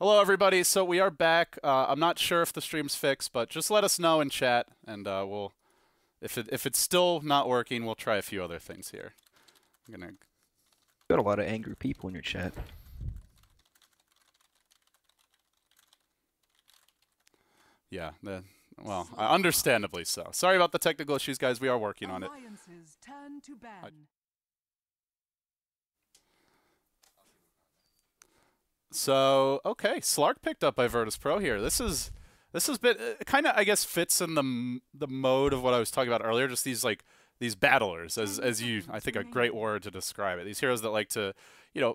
Hello, everybody. So we are back. I'm not sure if the stream's fixed, but just let us know in chat, and we'll. If it's still not working, we'll try a few other things here. I'm gonna. Got a lot of angry people in your chat. Yeah. Well, understandably so. Sorry about the technical issues, guys. We are working on it. Turn to ban. So okay, Slark picked up by Virtus Pro here. This is bit kind of, I guess, fits in the mode of what I was talking about earlier. Just these battlers, as you, I think, a great word to describe it. These heroes that like to,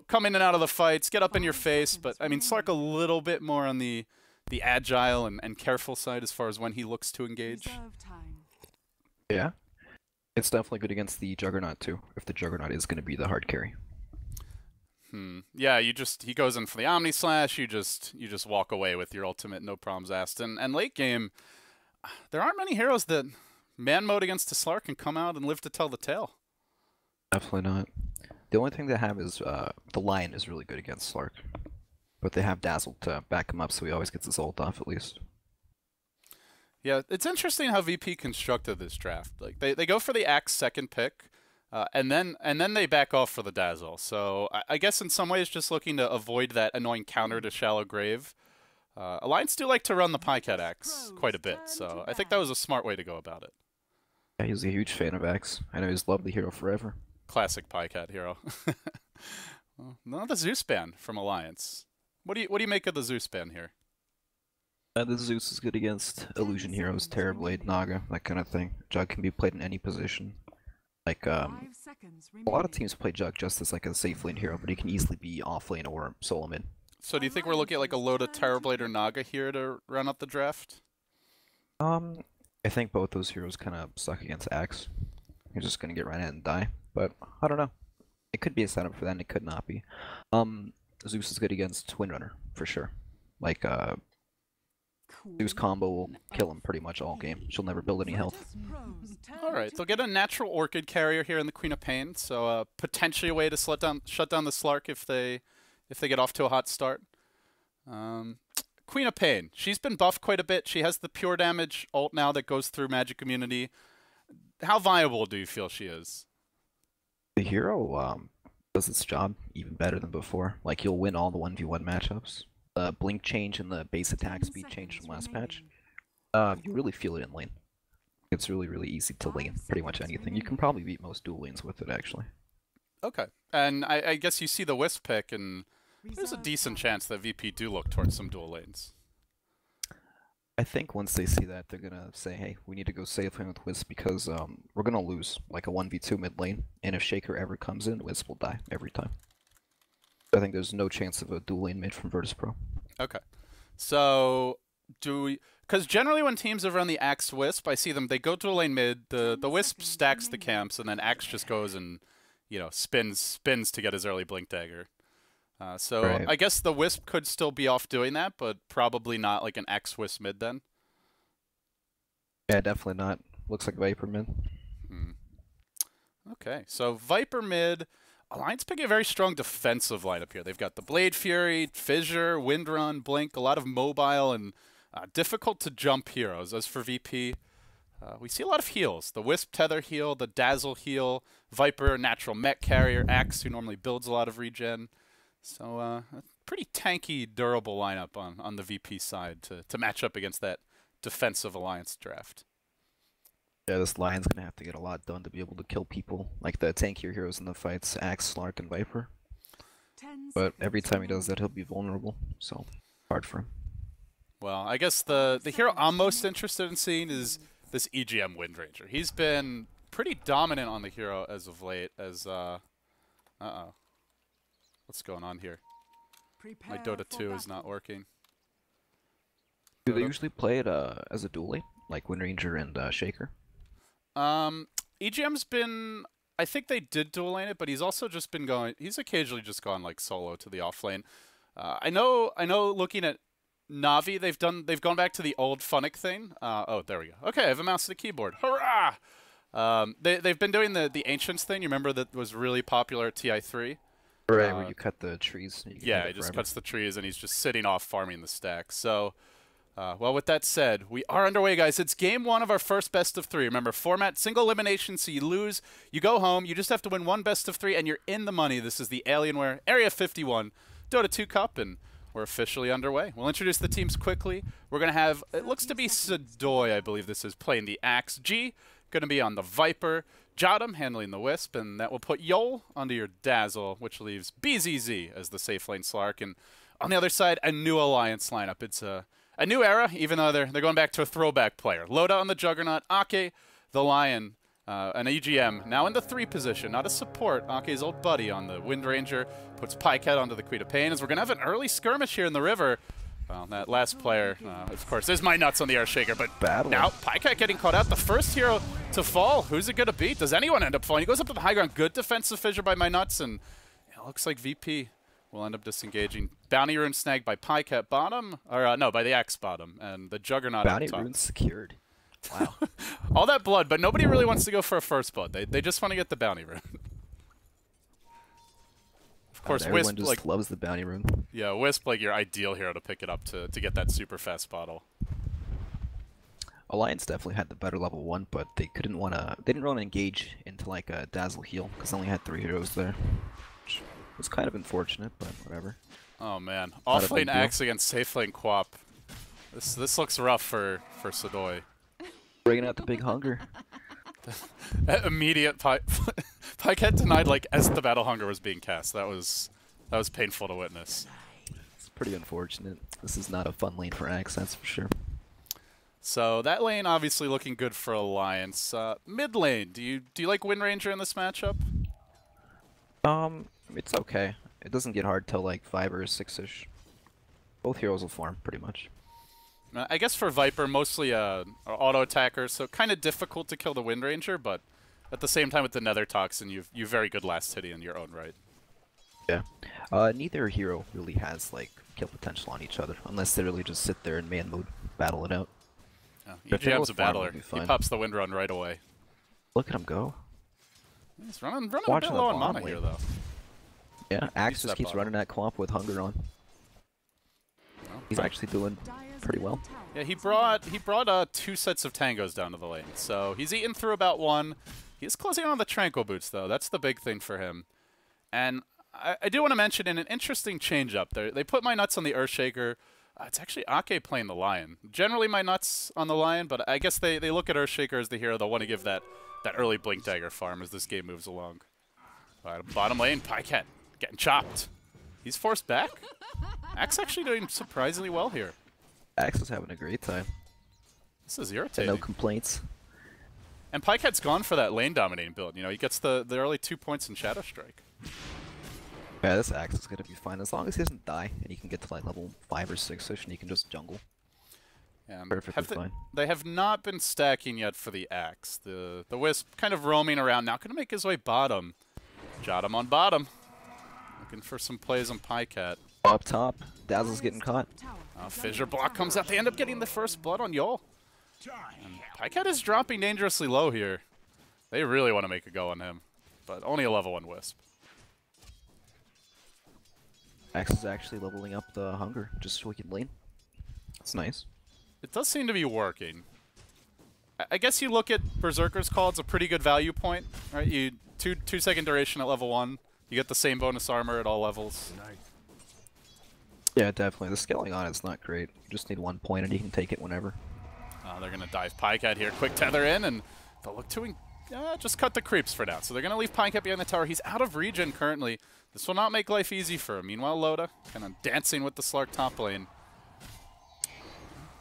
come in and out of the fights, get up in your face. But I mean, Slark a little bit more on the agile and careful side as far as when he looks to engage. Yeah, it's definitely good against the Juggernaut too. If the Juggernaut is going to be the hard carry. Yeah, he goes in for the Omni Slash, you just walk away with your ultimate, no problems asked. And late game, there aren't many heroes that man mode against a Slark can come out and live to tell the tale. Definitely not. The only thing they have is the Lion is really good against Slark. But they have Dazzle to back him up, so he always gets his ult off at least. Yeah, it's interesting how VP constructed this draft. Like they go for the Axe second pick. And then they back off for the Dazzle. So I guess in some ways just looking to avoid that annoying counter to Shallow Grave. Alliance do like to run the Pycat Axe quite a bit, so I think that was a smart way to go about it. Yeah, he's a huge fan of Axe. I know he's loved the hero forever. Classic Pycat hero. Well, not the Zeus ban from Alliance. What do you make of the Zeus ban here? The Zeus is good against illusion heroes, Terrorblade, Naga, that kind of thing. Jug can be played in any position. Like, a lot of teams play Jug just as like a safe lane hero, but he can easily be off lane or solo mid. So do you think we're looking at like a load of Terrorblade or Naga here to run up the draft? I think both those heroes kind of suck against Axe. You're just gonna get right in and die, but I don't know. It could be a setup for that, and it could not be. Zeus is good against Windrunner, for sure. Like, Zeus combo will kill him pretty much all game. She'll never build any health. Alright, they'll get a natural Orchid carrier here in the Queen of Pain, so potentially a way to shut down the Slark if they get off to a hot start. Queen of Pain, she's been buffed quite a bit. She has the pure damage ult now that goes through magic immunity. How viable do you feel she is? The hero does its job even better than before. Like, you'll win all the 1v1 matchups. The blink change and the base attack speed change from last patch. You really feel it in lane. It's really, really easy to lane pretty much anything. You can probably beat most dual lanes with it, actually. Okay. And I guess you see the Wisp pick, and there's a decent chance that VP do look towards some dual lanes. I think once they see that, they're gonna say, hey, we need to go safe lane with Wisp because we're gonna lose like a 1v2 mid lane, and if Shaker ever comes in, Wisp will die every time. I think there's no chance of a dual lane mid from Virtus Pro. Okay. So, because generally when teams have run the Axe Wisp, I see them, they go to a lane mid, the Wisp stacks the camps, and then Axe just goes and, spins to get his early Blink Dagger. So right. I guess the Wisp could still be off doing that, but probably not like an Axe Wisp mid then. Yeah, definitely not. Looks like Viper mid. Okay, so Viper mid. Alliance picking a very strong defensive lineup here. They've got the Blade Fury, Fissure, Windrun, Blink, a lot of mobile and difficult to jump heroes. As for VP, we see a lot of heals. The Wisp Tether heal, the Dazzle heal, Viper, natural mech carrier, Axe, who normally builds a lot of regen. So a pretty tanky, durable lineup on the VP side to match up against that defensive Alliance draft. Yeah, this Lion's gonna have to get a lot done to be able to kill people, like the tankier heroes in the fights, Axe, Slark, and Viper. But every time he does that, he'll be vulnerable, so hard for him. Well, I guess the hero I'm most interested in seeing is this EGM Windranger. He's been pretty dominant on the hero as of late, as, uh-oh. What's going on here? My Dota 2 is not working. Do they usually play it as a dual lane, like Windranger and Shaker? EGM's been, I think they did dual lane it, but he's also just been going, he's occasionally just gone like solo to the off lane. I know looking at Navi, they've gone back to the old Funnick thing. Oh, there we go. Okay, I have a mouse and a keyboard. Hurrah! They've been doing the Ancients thing. You remember that was really popular at TI3? Right, where you cut the trees. And you can Yeah, have he it just forever. cuts the trees, and he's just sitting off farming the stack. So, well, with that said, we are underway, guys. It's game 1 of our first best of 3. Remember, format, single elimination, so you lose, you go home. You just have to win 1 best of 3, and you're in the money. This is the Alienware Area 51 Dota 2 Cup, and we're officially underway. We'll introduce the teams quickly. We're going to have, it looks to be Sadoy, I believe this is, playing the Axe. G, going to be on the Viper. Jodam handling the Wisp, and that will put Yol onto your Dazzle, which leaves BZZ as the safe lane Slark. And on the other side, a new Alliance lineup. It's a new era, even though they're going back to a throwback player. Loda on the Juggernaut, Ake, the Lion, an EGM, now in the 3 position, not a support. Ake's old buddy on the Wind Ranger, puts Pycat onto the Queen of Pain, as we're going to have an early skirmish here in the river. Well, that last player, of course, is my nuts on the Earthshaker, but now Pycat getting caught out. The first hero to fall. Who's it going to beat? Does anyone end up falling? He goes up to the high ground. Good defensive fissure by my nuts, and it looks like VP will end up disengaging. Bounty rune snagged by Pycat bottom, or no, by the Axe bottom, and the Juggernaut Bounty up top. rune secured. Wow. All that blood, but nobody really wants to go for a first blood. They just want to get the bounty rune. Of course, everyone Wisp just loves the bounty rune. Yeah, Wisp like your ideal hero to pick it up to get that super fast bottle. Alliance definitely had the better level 1, but they didn't want to engage into like a Dazzle heal because they only had 3 heroes there. Which was kind of unfortunate, but whatever. Oh man, Not a off big lane deal. Axe against safe lane Quap. This looks rough for Sadoy. Bringing out the big hunger. Immediate Pycat denied like as the battle hunger was being cast. That was painful to witness. It's pretty unfortunate. This is not a fun lane for Axe, that's for sure. So that lane obviously looking good for Alliance. Mid lane, do you like Wind Ranger in this matchup? It's okay. It doesn't get hard till like 5 or 6-ish. Both heroes will farm pretty much. I guess for Viper, mostly auto attacker, so kind of difficult to kill the Wind Ranger, but at the same time with the Nether Toxin, you've very good last hitting in your own right. Yeah. Neither hero really has like kill potential on each other, unless they really just sit there and man mode battle it out. But they EGM's both a farm battler. will be He fine. pops the Wind Run right away. Look at him go. He's running a bit Watching the low on bot mana lane. here, though. Yeah, Axe Beats just that keeps bottom. running that Quap with hunger on. He's actually doing pretty well. Yeah, he brought 2 sets of tangos down to the lane, so he's eaten through about 1. He's closing on the Tranquil Boots, though. That's the big thing for him. And I do want to mention in an interesting change-up, they put my nuts on the Earthshaker. It's actually Ake playing the Lion. Generally my nuts on the Lion, but I guess they look at Earthshaker as the hero. They'll want to give that early Blink Dagger farm as this game moves along. Bottom lane, Pycat getting chopped. He's forced back. Axe actually doing surprisingly well here. Axe is having a great time. This is And irritating. no complaints. And Pycat's gone for that lane dominating build. You know, he gets the early 2 points in Shadow Strike. Yeah, this Axe is gonna be fine as long as he doesn't die and he can get to like level 5 or 6-ish and he can just jungle. Perfectly fine. They have not been stacking yet for the Axe. The Wisp kind of roaming around now, going to make his way bottom. Jodam on bottom. Looking for some plays on Pycat. Up top, Dazzle's getting caught. Fissure block comes out. They end up getting the first blood on Yol. And Pycat is dropping dangerously low here. They really want to make a go on him, but only a level 1 Wisp. Axe is actually leveling up the hunger just so he can lane. That's nice. It does seem to be working. I guess you look at Berserker's Call, it's a pretty good value point, right? You 2-second duration at level 1. You get the same bonus armor at all levels. Yeah, definitely. The scaling on it's not great. You just need 1 point and you can take it whenever. They're going to dive Pycat here. Quick tether in, and they'll look to just cut the creeps for now. So they're going to leave Pycat behind the tower. He's out of regen currently. This will not make life easy for him. Meanwhile, Loda kind of dancing with the Slark top lane.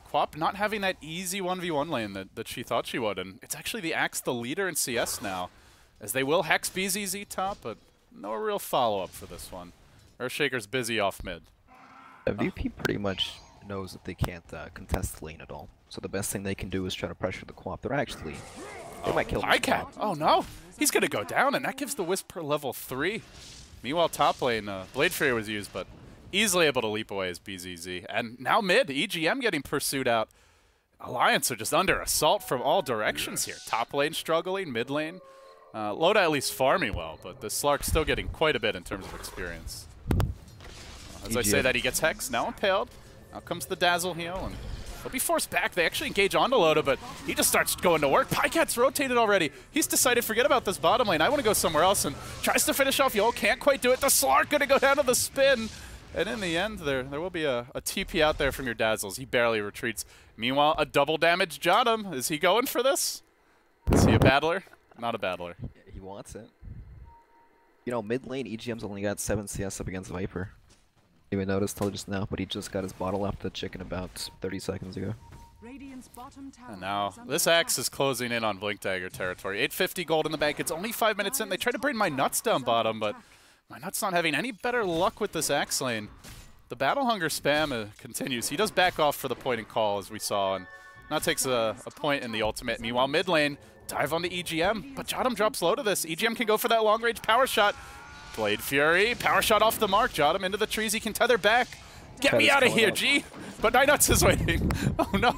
Quap not having that easy 1v1 lane that she thought she would, and it's actually the Axe the leader in CS now, as they will hex BZZ top, but no real follow-up for this one. Earthshaker's busy off mid. VP pretty much knows that they can't contest the lane at all, so the best thing they can do is try to pressure the Quap. They might kill the Pycat! Quap. Oh no! He's gonna go down, and that gives the Wisp her level 3. Meanwhile, top lane, Blade Fury was used, but easily able to leap away as BZZ. And now mid, EGM getting pursued out. Alliance are just under assault from all directions here. Top lane struggling, mid lane Loda at least farming well, but the Slark's still getting quite a bit in terms of experience. As I say that, he gets Hex, now impaled. Now comes the Dazzle heal, and he'll be forced back. They actually engage onto Loda, but he just starts going to work. Pycat's rotated already. He's decided, forget about this bottom lane. I want to go somewhere else, and tries to finish off Yol. Can't quite do it. The Slark going to go down to the spin. And in the end, there will be a TP out there from your Dazzles. He barely retreats. Meanwhile, a double damage Jotum. Is he going for this? Is he a battler? Not a battler. Yeah, he wants it. You know, mid lane, EGM's only got 7 CS up against Viper. You may notice till just now, but he just got his bottle off the chicken about 30 seconds ago. And now, this Axe is closing in on Blink Dagger territory. 850 gold in the bank. It's only 5 minutes in. They try to bring my Nuts down bottom, but my Nuts not having any better luck with this Axe lane. The Battle Hunger spam continues. He does back off for the point and call, as we saw, and now takes a point in the ultimate. Meanwhile, mid lane, dive onto EGM, but Jotum drops low to this. EGM can go for that long-range power shot. Blade Fury, power shot off the mark. Jotum into the trees. He can tether back. Get me out of here, G! But Nuts is waiting. Oh no,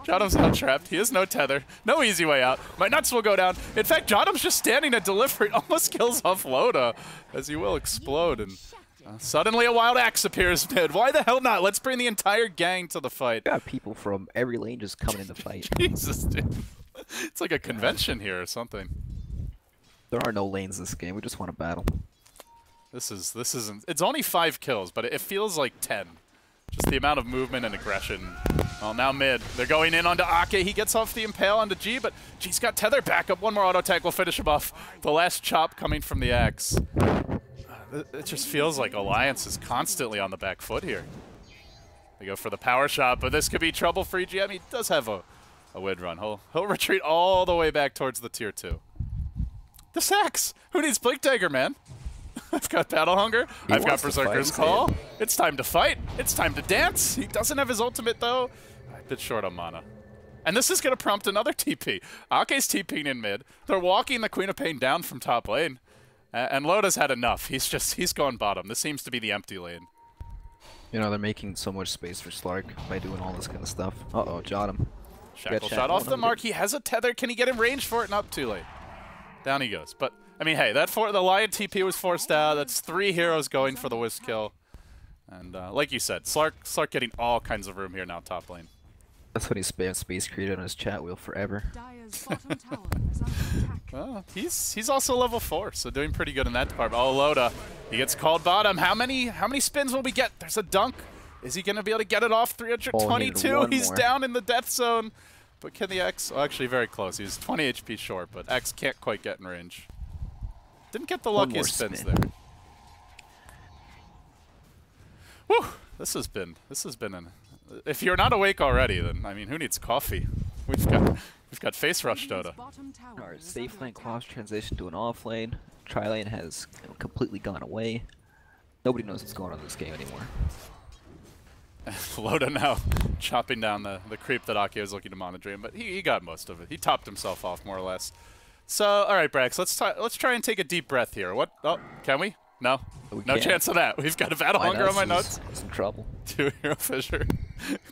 Jotum's not trapped. He has no tether. No easy way out. My Nuts will go down. In fact, Jotum's just standing at delivery. Almost kills off Loda, as he will explode. And suddenly a wild Axe appears mid. Why the hell not? Let's bring the entire gang to the fight. Got people from every lane just coming in the fight. Jesus, dude. It's like a convention here or something. There are no lanes this game. We just want to battle. This isn't. It's only 5 kills, but it feels like 10. Just the amount of movement and aggression. Well, now mid. They're going in onto Ake. He gets off the impale onto G, but G's got tether back up. One more auto attack will finish him off. The last chop coming from the Axe. It just feels like Alliance is constantly on the back foot here. They go for the power shot, but this could be trouble for EGM. He does have a wid run. He'll retreat all the way back towards the tier 2. This Axe! Who needs Blink Dagger, man? I've got Battle Hunger. I've got Berserker's Call. It's time to fight. It's time to dance. He doesn't have his ultimate, though. A bit short on mana. And this is going to prompt another TP. Ake's TPing in mid. They're walking the Queen of Pain down from top lane. And Loda's had enough. He's gone bottom. This seems to be the empty lane. You know, they're making so much space for Slark by doing all this kind of stuff. Uh-oh, Jotum. Shackle shot off the mark. He has a tether. Can he get in range for it? Not too late. Down he goes. But I mean, hey, the Lion TP was forced out. That's 3 heroes going for the Wisp kill. And like you said, Slark getting all kinds of room here now, top lane. That's what he spammed Space Creator on his chat wheel forever. Well, he's also level 4, so doing pretty good in that department. Oh, Loda, he gets called bottom. How many spins will we get? There's a dunk. Is he going to be able to get it off? 322. He's down in the death zone. But can the X? Oh, actually, very close. He's 20 HP short, but X can't quite get in range. Didn't get the luckiest spins there. Whew! This has been an. If you're not awake already, then I mean, who needs coffee? We've got face rush Dota. Our safe lane cross transition to an off lane. Tri lane has completely gone away. Nobody knows what's going on in this game anymore. Loda now chopping down the creep that Ake was looking to mono dream, but he got most of it. He topped himself off more or less. So, all right, Brax, let's try and take a deep breath here. What? Oh, can we? No, no chance of that. We've got a Battle Hunger on my notes. Some trouble. 2 hero fissure.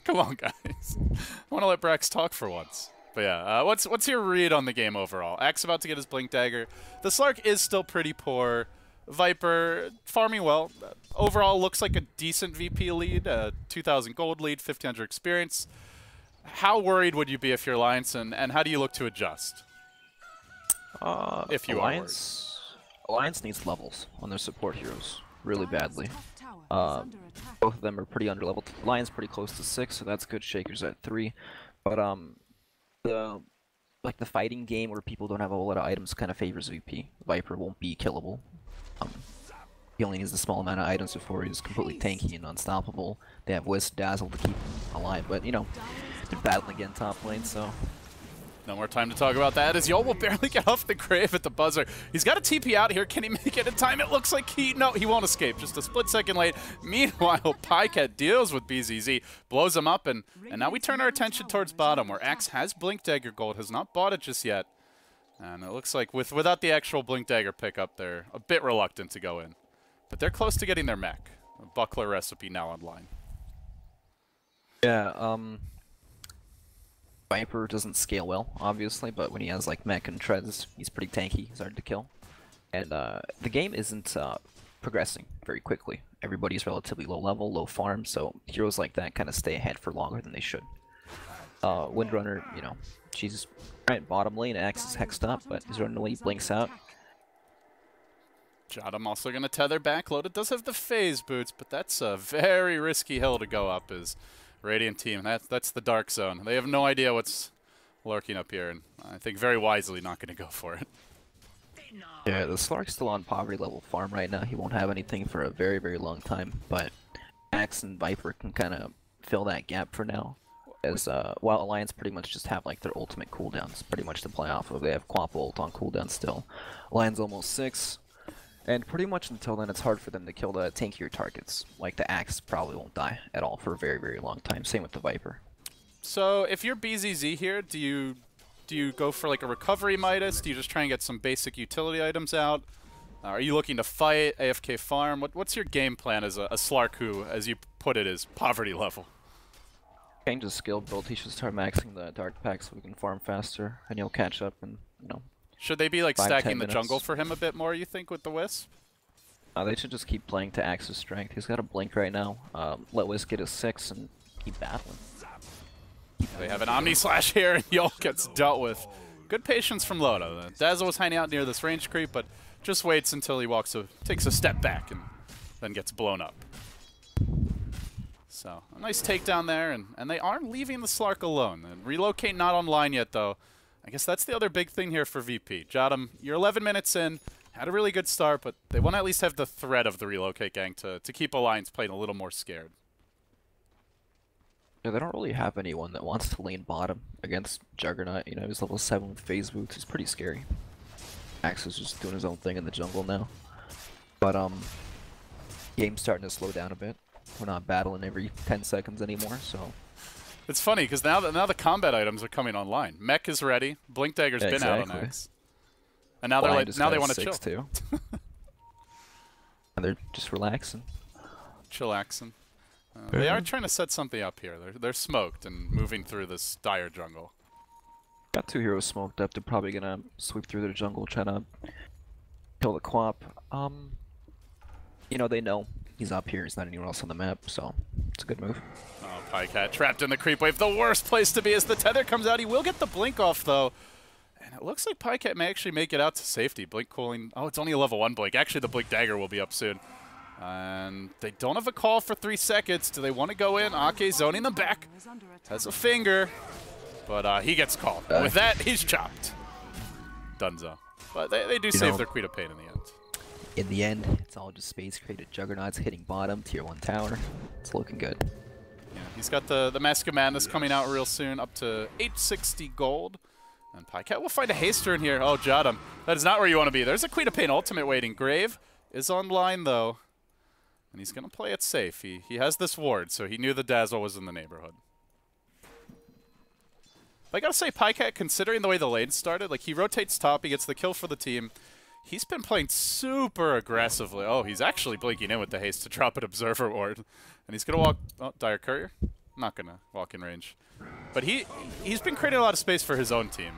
Come on, guys. I want to let Brax talk for once. But yeah, what's your read on the game overall? Axe about to get his Blink Dagger. The Slark is still pretty poor. Viper farming well. Overall, looks like a decent VP lead. 2,000 gold lead, 1,500 experience. How worried would you be if you're Alliance, and how do you look to adjust? If you Alliance needs levels on their support heroes really badly. Both of them are pretty underleveled. Alliance pretty close to 6, so that's good. Shaker's at 3. But the fighting game where people don't have a whole lot of items kind of favors VP. Viper won't be killable. He only needs a small amount of items before he's completely tanky and unstoppable. They have Wisp, Dazzle to keep him alive, but you know, they're battling again top lane, so. No more time to talk about that, as Yol will barely get off the grave at the buzzer. He's got a TP out here. Can he make it in time? It looks like no, he won't escape. Just a split second late. Meanwhile, Pycat deals with BZZ, blows him up, and now we turn our attention towards bottom, where Axe has Blink Dagger gold, has not bought it just yet. And it looks like without the actual Blink Dagger pickup, they're a bit reluctant to go in. But they're close to getting their mech. A Buckler recipe now online. Yeah, Viper doesn't scale well, obviously, but when he has like mech and treads, he's pretty tanky. He's hard to kill. And the game isn't progressing very quickly. Everybody's relatively low level, low farm, so heroes like that kind of stay ahead for longer than they should. Windrunner, you know, she's right bottom lane. Axe is hexed up, but his running lead blinks out. Jottam also going to tether back. Loaded does have the phase boots, but that's a very risky hill to go up. Is Radiant team. That's the dark zone. They have no idea what's lurking up here, and I think very wisely not going to go for it. Yeah, the Slark's still on poverty level farm right now. He won't have anything for a very, very long time, but Axe and Viper can kind of fill that gap for now. As while Alliance pretty much just have like their ultimate cooldowns pretty much to play off of. They have Quap ult on cooldown still. Alliance almost 6. And pretty much until then, it's hard for them to kill the tankier targets. Like the Axe probably won't die at all for a very, very long time. Same with the Viper. So if you're BZZ here, do you go for like a recovery Midas? Do you just try and get some basic utility items out? Are you looking to fight, AFK farm? What's your game plan as a Slark who, as you put it, is poverty level? Change his skill build. He should start maxing the dark pack so we can farm faster, and he'll catch up and, you know. Should they be like stacking the minutes. jungle for him a bit more, you think, with the Wisp? They should just keep playing to Axe's strength. He's got a blink right now. Let Wisp get his 6 and keep battling. They have an Omni Slash here, and Yol gets dealt with. Good patience from Loda. Dazzle was hiding out near this range creep, but just waits until he takes a step back and then gets blown up. So, a nice takedown there, and they aren't leaving the Slark alone. And relocate not online yet, though. I guess that's the other big thing here for VP. Jottam, you're 11 minutes in, had a really good start, but they want to at least have the threat of the relocate gang to keep Alliance playing a little more scared. Yeah, they don't really have anyone that wants to lane bottom against Juggernaut. You know, he's level 7 with phase boots. It's pretty scary. Axe is just doing his own thing in the jungle now. But, game's starting to slow down a bit. We're not battling every 10 seconds anymore, so... It's funny, because now the combat items are coming online. Mech is ready. Blink Dagger's been out on Axe. And now they're like, now they want to chill. Too. And they're just relaxing. Chillaxing. They are trying to set something up here. They're smoked and moving through this dire jungle. Got 2 heroes smoked up. They're probably gonna sweep through their jungle, trying to kill the Quap. You know, they know he's up here. He's not anywhere else on the map, so it's a good move. Oh, Pycat trapped in the creep wave. The worst place to be as the tether comes out. He will get the blink off, though. And it looks like Pycat may actually make it out to safety. Blink cooling. Oh, it's only a level 1 blink. Actually, the blink dagger will be up soon. And they don't have a call for 3 seconds. Do they want to go in? Ake zoning them back. Has a finger. But he gets called. With that, he's chopped. Dunzo. But they do save their Queen of Pain in the end. In the end, it's all just space created juggernauts hitting bottom, tier 1 tower. It's looking good. Yeah, he's got the Mask of Madness coming out real soon, up to 860 gold. And Pycat will find a haster in here. Oh, Jottam. That is not where you want to be. There's a Queen of Pain ultimate waiting. Grave is online, though. And he's going to play it safe. He has this ward, so he knew the Dazzle was in the neighborhood. But I got to say, Pycat, considering the way the lane started, like he rotates top, he gets the kill for the team. He's been playing super aggressively. Oh, he's actually blinking in with the haste to drop an Observer ward. And he's going to walk... Oh, Dire Courier? Not going to walk in range. But he's been creating a lot of space for his own team.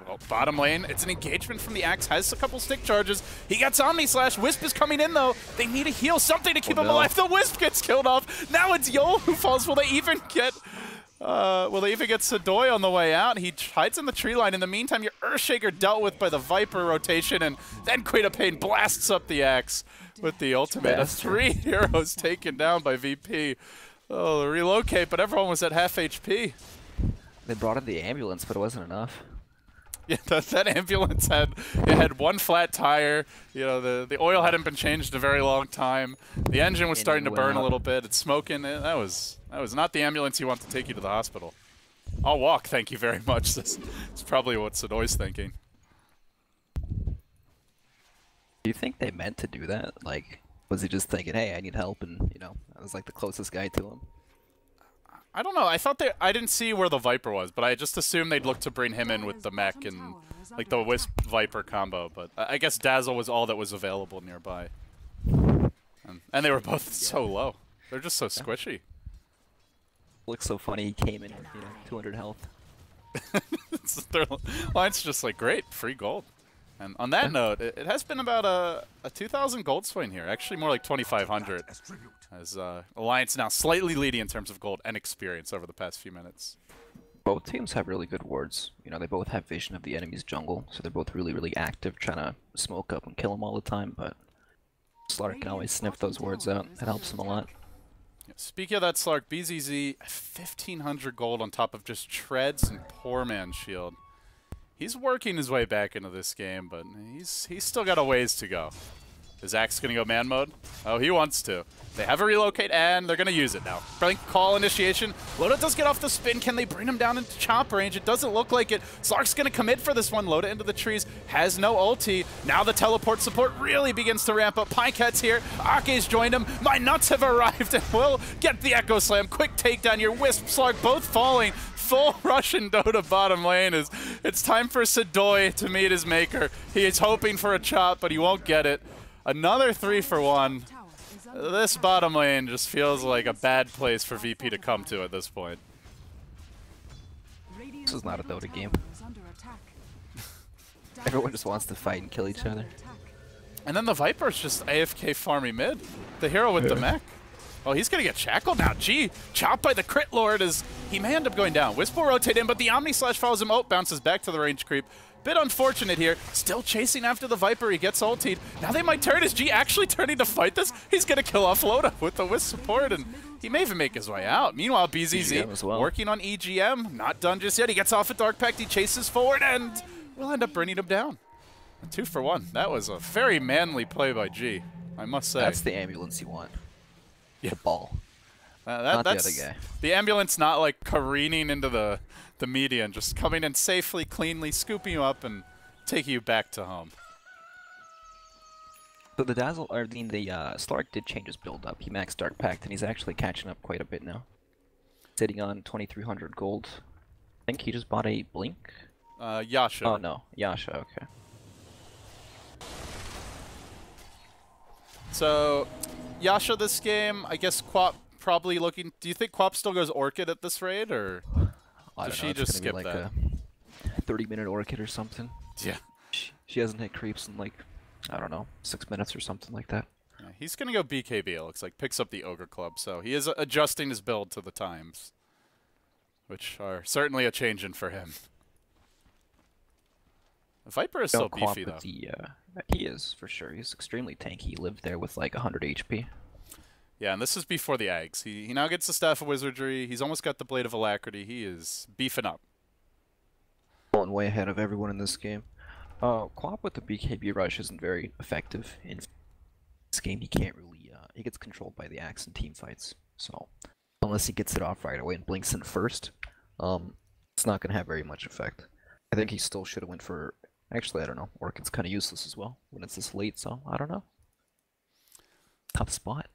Well, bottom lane, it's an engagement from the Axe. Has a couple stick charges. He gets Omni Slash. Wisp is coming in, though. They need to heal something to keep him alive. The Wisp gets killed off. Now it's Yol who falls. Will they even get... Sadoy on the way out? He hides in the tree line. In the meantime, your Earthshaker dealt with by the Viper rotation, and then Queen of Pain blasts up the Axe with the ultimate. 3 heroes taken down by VP. Oh, the relocate, but everyone was at half HP. They brought in the ambulance, but it wasn't enough. Yeah, that ambulance had 1 flat tire. You know, the oil hadn't been changed in a very long time. The engine was starting to burn a little bit. It's smoking. That was not the ambulance you want to take you to the hospital. I'll walk, thank you very much. This is probably what Sadoy's thinking. Do you think they meant to do that? Like, was he just thinking, hey, I need help, and, you know, I was like the closest guy to him? I don't know. I didn't see where the Viper was, but I just assumed they'd look to bring him in with the mech and like the Wisp Viper combo. But I guess Dazzle was all that was available nearby, and they were both so low. They're just so squishy. Looks so funny. He came in, you know, 200 health. Their line's just like, great, free gold. And on that note, it has been about a 2,000 gold swing here. Actually, more like 2,500. As Alliance now slightly leading in terms of gold and experience over the past few minutes. Both teams have really good wards. You know, they both have vision of the enemy's jungle, so they're both really, really active, trying to smoke up and kill them all the time, but Slark can always sniff those wards out. That helps him a lot. Yeah, speaking of that, Slark, BZZ, 1,500 gold on top of just Treads and Poor Man's Shield. He's working his way back into this game, but he's still got a ways to go. Is Axe going to go man mode? Oh, he wants to. They have a relocate, and they're going to use it now. Blink call initiation. Loda does get off the spin. Can they bring him down into chop range? It doesn't look like it. Slark's going to commit for this one. Loda into the trees. Has no ulti. Now the teleport support really begins to ramp up. Pycat's here. Ake's joined him. My nuts have arrived, and will get the Echo Slam. Quick takedown. Your Wisp, Slark both falling. Full Russian Dota bottom lane. It's time for Sadoy to meet his maker. He is hoping for a chop, but he won't get it. Another 3-for-1. This bottom lane just feels like a bad place for VP to come to at this point. This is not a Dota game. Everyone just wants to fight and kill each other. And then the Viper's just AFK farming mid. The hero with the mech. Oh, he's going to get shackled now. Gee, chopped by the crit lord as he may end up going down. Wisp will rotate in, but the Omni Slash follows him. Oh, bounces back to the range creep. Bit unfortunate here. Still chasing after the Viper. He gets ultied. Now they might turn. Is G actually turning to fight this? He's going to kill off Loda with the Wisp support, and he may even make his way out. Meanwhile, BZZ working on EGM. Not done just yet. He gets off a Dark Pact. He chases forward, and will end up bringing him down. A 2-for-1. That was a very manly play by G, I must say. That's the ambulance you want. Yeah. The ball. That's the other guy. The ambulance not like careening into the median, just coming in safely, cleanly, scooping you up and taking you back to home. So the Dazzle, or the Slark did change his build up. He maxed Dark Pact, and he's actually catching up quite a bit now. Sitting on 2,300 gold. I think he just bought a Blink. Yasha. Oh no, Yasha. Okay. So, Yasha this game, I guess Quap probably looking. Do you think Quap still goes Orchid at this raid, or does she just skip like that? A 30-minute Orchid or something. Yeah. She hasn't hit creeps in like, I don't know, 6 minutes or something like that. Yeah, he's gonna go BKB. It looks like picks up the Ogre Club, so he is adjusting his build to the times, which are certainly a change-in for him. Viper is still beefy though. He is for sure. He's extremely tanky. He lived there with like 100 HP. Yeah, and this is before the Ags. He now gets the Staff of Wizardry. He's almost got the Blade of Alacrity. He is beefing up. Going way ahead of everyone in this game. Quap with the BKB rush isn't very effective in this game. He can't really. He gets controlled by the Axe in team fights. So unless he gets it off right away and blinks in first, it's not going to have very much effect. I think he still should have went for. Actually, I don't know. Orchid's kind of useless as well when it's this late. So I don't know. Tough spot.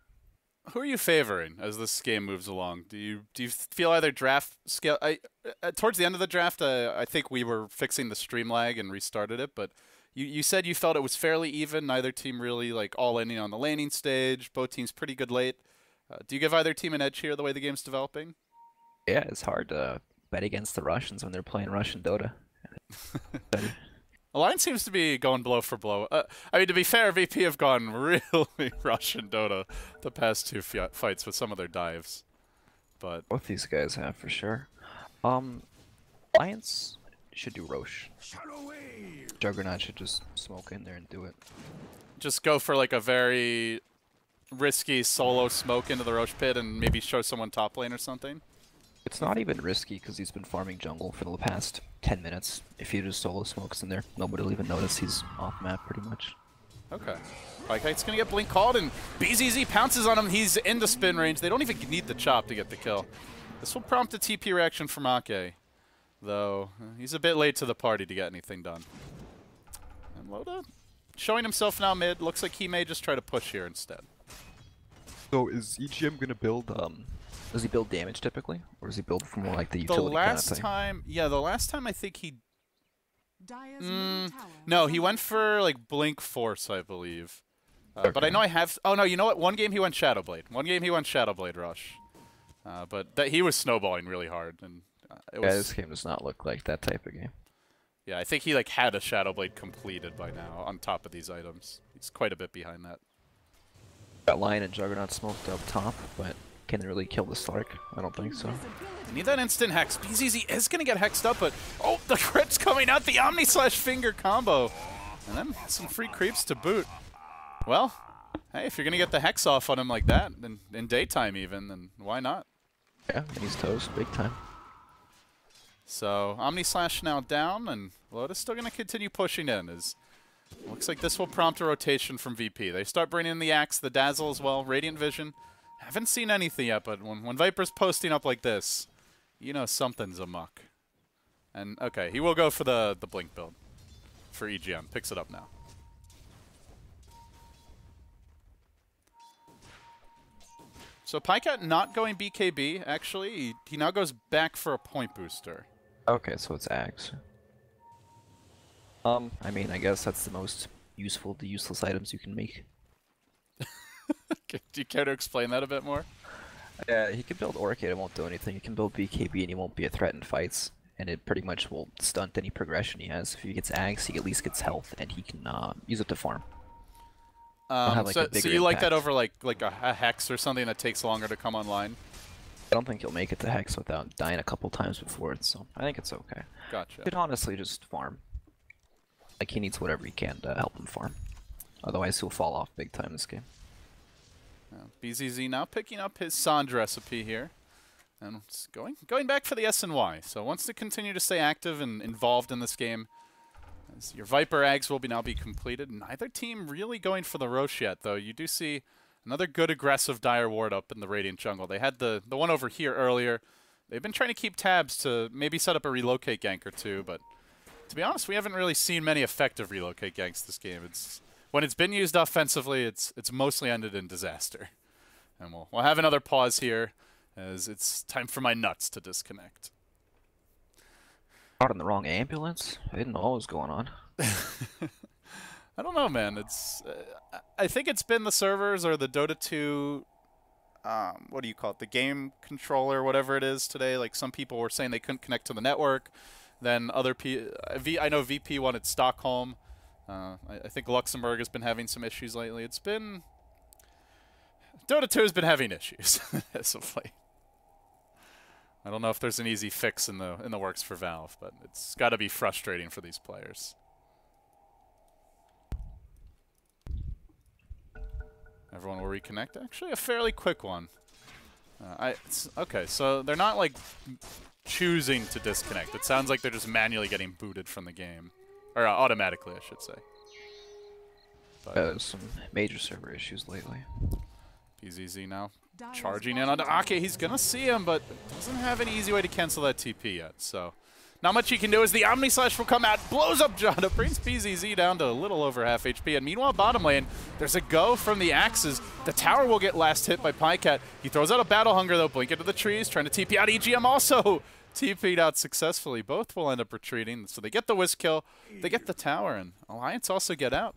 Who are you favoring as this game moves along? Do you feel either draft scale? Towards the end of the draft, I think we were fixing the stream lag and restarted it. But you said you felt it was fairly even. Neither team really like all in on the laning stage. Both teams pretty good late. Do you give either team an edge here the way the game's developing? Yeah, it's hard to bet against the Russians when they're playing Russian Dota. Alliance seems to be going blow for blow. I mean, to be fair, VP have gone really Russian Dota the past two fights with some of their dives. But both these guys have for sure. Alliance should do Roche. Juggernaut should just smoke in there and do it. Just go for like a very risky solo smoke into the Roche pit and maybe show someone top lane or something. It's not even risky because he's been farming jungle for the past 10 minutes. If he just solo smokes in there, nobody will even notice he's off map pretty much. Okay. Pyke's going to get blink called, and BZZ pounces on him. He's into spin range. They don't even need the chop to get the kill. This will prompt a TP reaction from Ake, though he's a bit late to the party to get anything done. And Loda showing himself now mid. Looks like he may just try to push here instead. So is EGM going to build... Does he build damage typically, or does he build for more like the utility? The last time, yeah, the last time I think he. No, he went for like Blink Force, I believe. Okay. But I know I have. Oh no, you know what? One game he went Shadowblade. One game he went Shadowblade Rush. But that he was snowballing really hard, and it Yeah, was. this game does not look like that type of game. Yeah, I think he like had a Shadow Blade completed by now on top of these items. He's quite a bit behind that. Got Lion and Juggernaut smoked up top, but can they really kill the Slark? I don't think so. They need that instant hex. BZZ is going to get hexed up, but oh, the crit's coming out, the Omni slash finger combo. And then some free creeps to boot. Well, hey, if you're going to get the hex off on him like that, then in daytime even, then why not? Yeah, and he's toast, big time. So Omni slash now down, and Lotus still going to continue pushing in. Looks like this will prompt a rotation from VP. They start bringing in the Axe, the Dazzle as well, Radiant Vision. Haven't seen anything yet, but when Viper's posting up like this, you know something's amok. And okay, he will go for the Blink build for EGM. Picks it up now. So Pycat not going BKB, actually. He now goes back for a point booster. Okay, so it's Axe. I mean, I guess that's the most useful to useless items you can make. Do you care to explain that a bit more? Yeah, he can build Orchid, it won't do anything. He can build BKB and he won't be a threat in fights. And it pretty much will stunt any progression he has. If he gets Axe, he at least gets health, and he can use it to farm. So you like that over like a Hex or something that takes longer to come online? I don't think he'll make it to Hex without dying a couple times before it, so I think it's okay. Gotcha. He could honestly just farm. Like, he needs whatever he can to help him farm. Otherwise, he'll fall off big time this game. BZZ now picking up his Sand recipe here. And it's going back for the S&Y. So wants to continue to stay active and involved in this game. As your Viper Ags will now be completed. Neither team really going for the Roche yet, though. You do see another good aggressive Dire Ward up in the Radiant jungle. They had the one over here earlier. They've been trying to keep tabs to maybe set up a relocate gank or two, but to be honest, we haven't really seen many effective relocate ganks this game. When it's been used offensively, it's mostly ended in disaster. And we'll have another pause here, as it's time for my nuts to disconnect. Out in the wrong ambulance? I didn't know what was going on. I don't know, man. I think it's been the servers or the Dota 2, what do you call it, the game controller, whatever it is today. Like, some people were saying they couldn't connect to the network. Then other I know VP wanted Stockholm. I think Luxembourg has been having some issues lately. It's been... Dota 2 has been having issues as of late. I don't know if there's an easy fix in the works for Valve, but it's got to be frustrating for these players. Everyone will reconnect. Actually, a fairly quick one. Okay, so they're not like choosing to disconnect. It sounds like they're just manually getting booted from the game, or automatically, I should say. There's some major server issues lately. BZZ now charging in onto Ake. He's going to see him, but doesn't have any easy way to cancel that TP yet. So not much he can do as the Omni Slash will come out, blows up Jada, brings BZZ down to a little over half HP. And meanwhile, bottom lane, there's a go from the Axes. The tower will get last hit by Pycat. He throws out a Battle Hunger, though, blink into the trees, trying to TP out. EGM also TP'd out successfully. Both will end up retreating. So they get the Whisk kill, they get the tower, and Alliance also get out.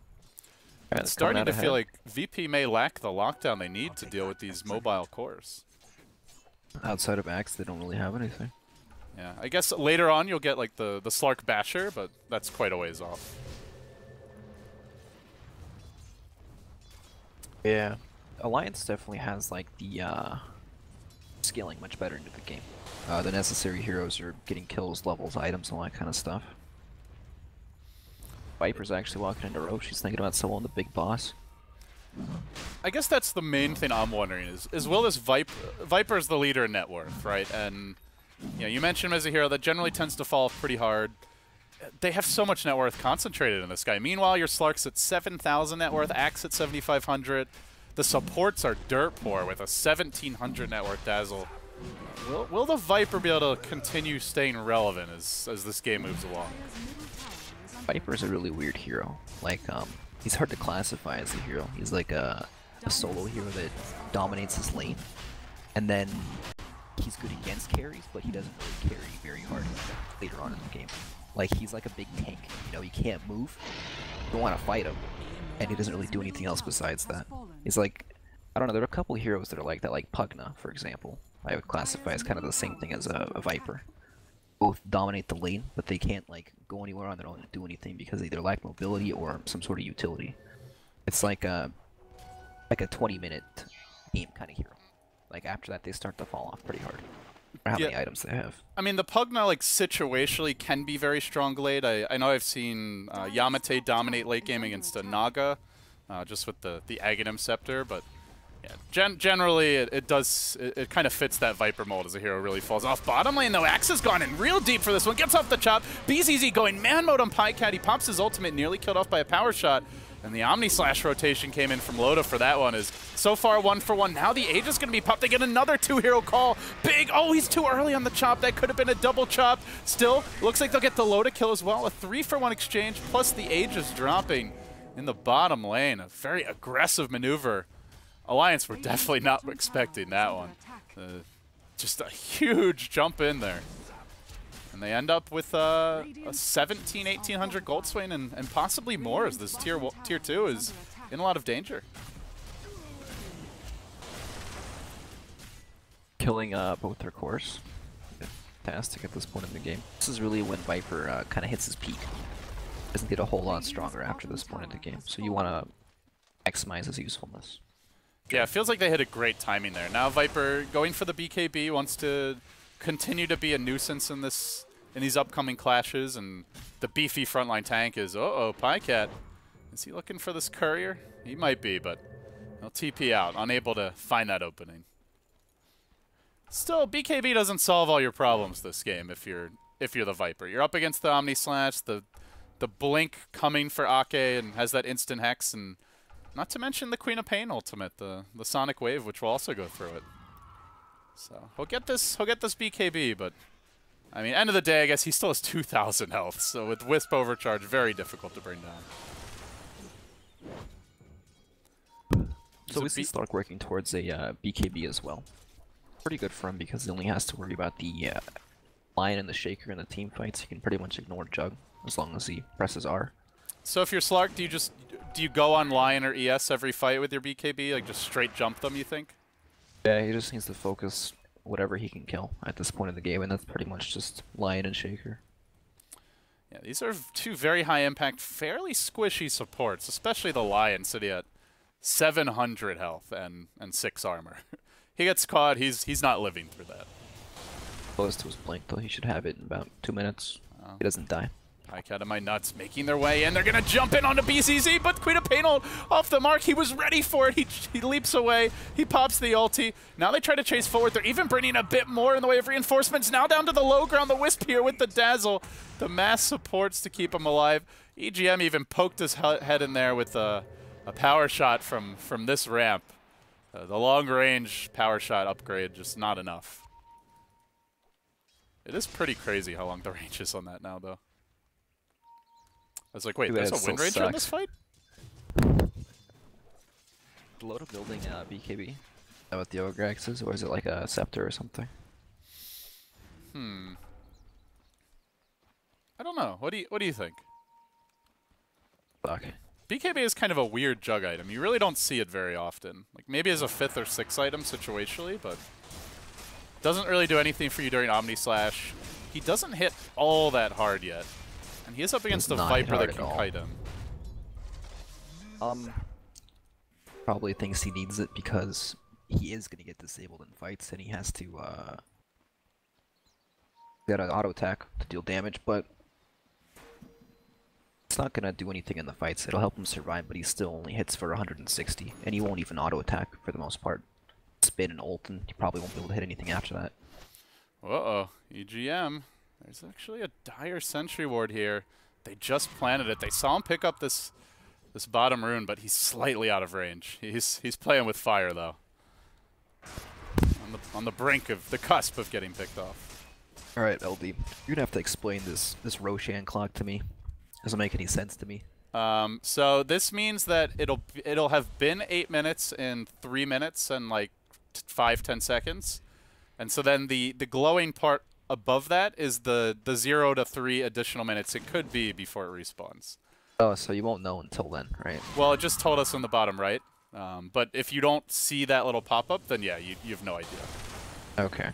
It's starting to feel like VP may lack the lockdown they need to deal with these mobile cores. Outside of Axe, they don't really have anything. Yeah, I guess later on you'll get like the Slark Basher, but that's quite a ways off. Yeah, Alliance definitely has like the scaling much better into the game. The necessary heroes are getting kills, levels, items, all that kind of stuff. Viper's actually walking into Roche. She's thinking about someone the big boss. I guess that's the main thing I'm wondering is will this Viper's the leader in net worth, right? And you mentioned him as a hero that generally tends to fall pretty hard. They have so much net worth concentrated in this guy. Meanwhile, your Slark's at 7,000 net worth, Axe at 7,500. The supports are dirt poor with a 1,700 net worth Dazzle. Will the Viper be able to continue staying relevant as this game moves along? Viper's a really weird hero. Like, he's hard to classify as a hero. He's like a solo hero that dominates his lane. And then he's good against carries, but he doesn't really carry very hard later on in the game. Like, he's like a big tank. He can't move. You don't want to fight him. And he doesn't really do anything else besides that. He's like, I don't know, there are a couple heroes that are like that, like Pugna, for example. I would classify as kind of the same thing as a Viper. Both dominate the lane, but they can't like go anywhere on their own and do anything because they either lack mobility or some sort of utility. It's like a 20-minute game kind of hero. Like after that, they start to fall off pretty hard. Or how many items they have. I mean, the Pugna, like, situationally can be very strong Glade. I know I've seen Yamate dominate late game against a Naga, just with the Aghanim Scepter, but yeah, generally it kind of fits that Viper mold as a hero really falls off. Bottom lane, though, Axe has gone in real deep for this one. Gets off the chop. BZZ going man mode on Pycat. He pops his ultimate, nearly killed off by a power shot. And the Omni Slash rotation came in from Loda for that one. Is so far 1 for 1. Now the Age is going to be popped. They get another 2-hero call. Big. Oh, he's too early on the chop. That could have been a double chop. Still, looks like they'll get the Loda kill as well. A 3-for-1 exchange, plus the Age is dropping in the bottom lane. A very aggressive maneuver. Alliance were definitely not expecting that one. Just a huge jump in there. And they end up with a 1,800 gold swing and possibly more as this tier 2 is in a lot of danger. Killing both their cores. Fantastic at this point in the game. This is really when Viper kind of hits his peak. Doesn't get a whole lot stronger after this point in the game. So you want to maximize his usefulness. Yeah, it feels like they hit a great timing there. Now Viper going for the BKB, wants to continue to be a nuisance in these upcoming clashes, and the beefy frontline tank is Pycat. Is he looking for this courier? He might be, but he'll TP out, unable to find that opening. Still, BKB doesn't solve all your problems this game if you're the Viper. You're up against the Omni Slash, the blink coming for Ake and has that instant hex, and not to mention the Queen of Pain ultimate, the Sonic Wave, which will also go through it. So he'll get this BKB, but I mean, end of the day, I guess he still has 2,000 health. So with Wisp Overcharge, very difficult to bring down. So we see Stark working towards a BKB as well. Pretty good for him because he only has to worry about the Lion and the Shaker in the team fights. He can pretty much ignore Jug as long as he presses R. So if you're Slark, do you go on Lion or ES every fight with your BKB? Like just straight jump them, you think? Yeah, he just needs to focus whatever he can kill at this point in the game, and that's pretty much just Lion and Shaker. Yeah, these are two very high impact, fairly squishy supports, especially the Lion sitting at 700 health and 6 armor. He gets caught, he's not living through that. Close to his blink though, he should have it in about 2 minutes. He doesn't die. Pycat and my nuts making their way in. They're going to jump in onto BCZ, but Queen of Pain off the mark. He was ready for it. He leaps away. He pops the ulti. Now they try to chase forward. They're even bringing a bit more in the way of reinforcements. Now down to the low ground. The Wisp here with the Dazzle. The mass supports to keep him alive. EGM even poked his head in there with a power shot from this ramp. The long-range power shot upgrade, just not enough. It is pretty crazy how long the range is on that now, though. I was like, wait, there's a Wind Ranger in this fight? Load building BKB. Is that what the Ograx is, or is it like a Scepter or something? I don't know. What do you think? Fuck. BKB is kind of a weird Jug item. You really don't see it very often. Like maybe as a 5th or 6th item situationally, but doesn't really do anything for you during Omni Slash. He doesn't hit all that hard yet. And he is up against a Viper that can kite him. Probably thinks he needs it because he is going to get disabled in fights and he has to get an auto attack to deal damage, but it's not going to do anything in the fights. It'll help him survive, but he still only hits for 160, and he won't even auto attack for the most part. Spin and ult, and he probably won't be able to hit anything after that. Uh-oh, EGM. There's actually a dire sentry ward here. They just planted it. They saw him pick up this bottom rune, but he's slightly out of range. He's playing with fire though. On the brink of the cusp of getting picked off. All right, LD, you're gonna have to explain this Roshan clock to me. Doesn't make any sense to me. So this means that it'll have been 8 minutes in 3 minutes and like 5-10 seconds, and so then the glowing part above that is the 0 to 3 additional minutes it could be before it respawns. Oh, so you won't know until then, right? Well, it just told us on the bottom right. But if you don't see that little pop-up, then yeah, you have no idea. Okay.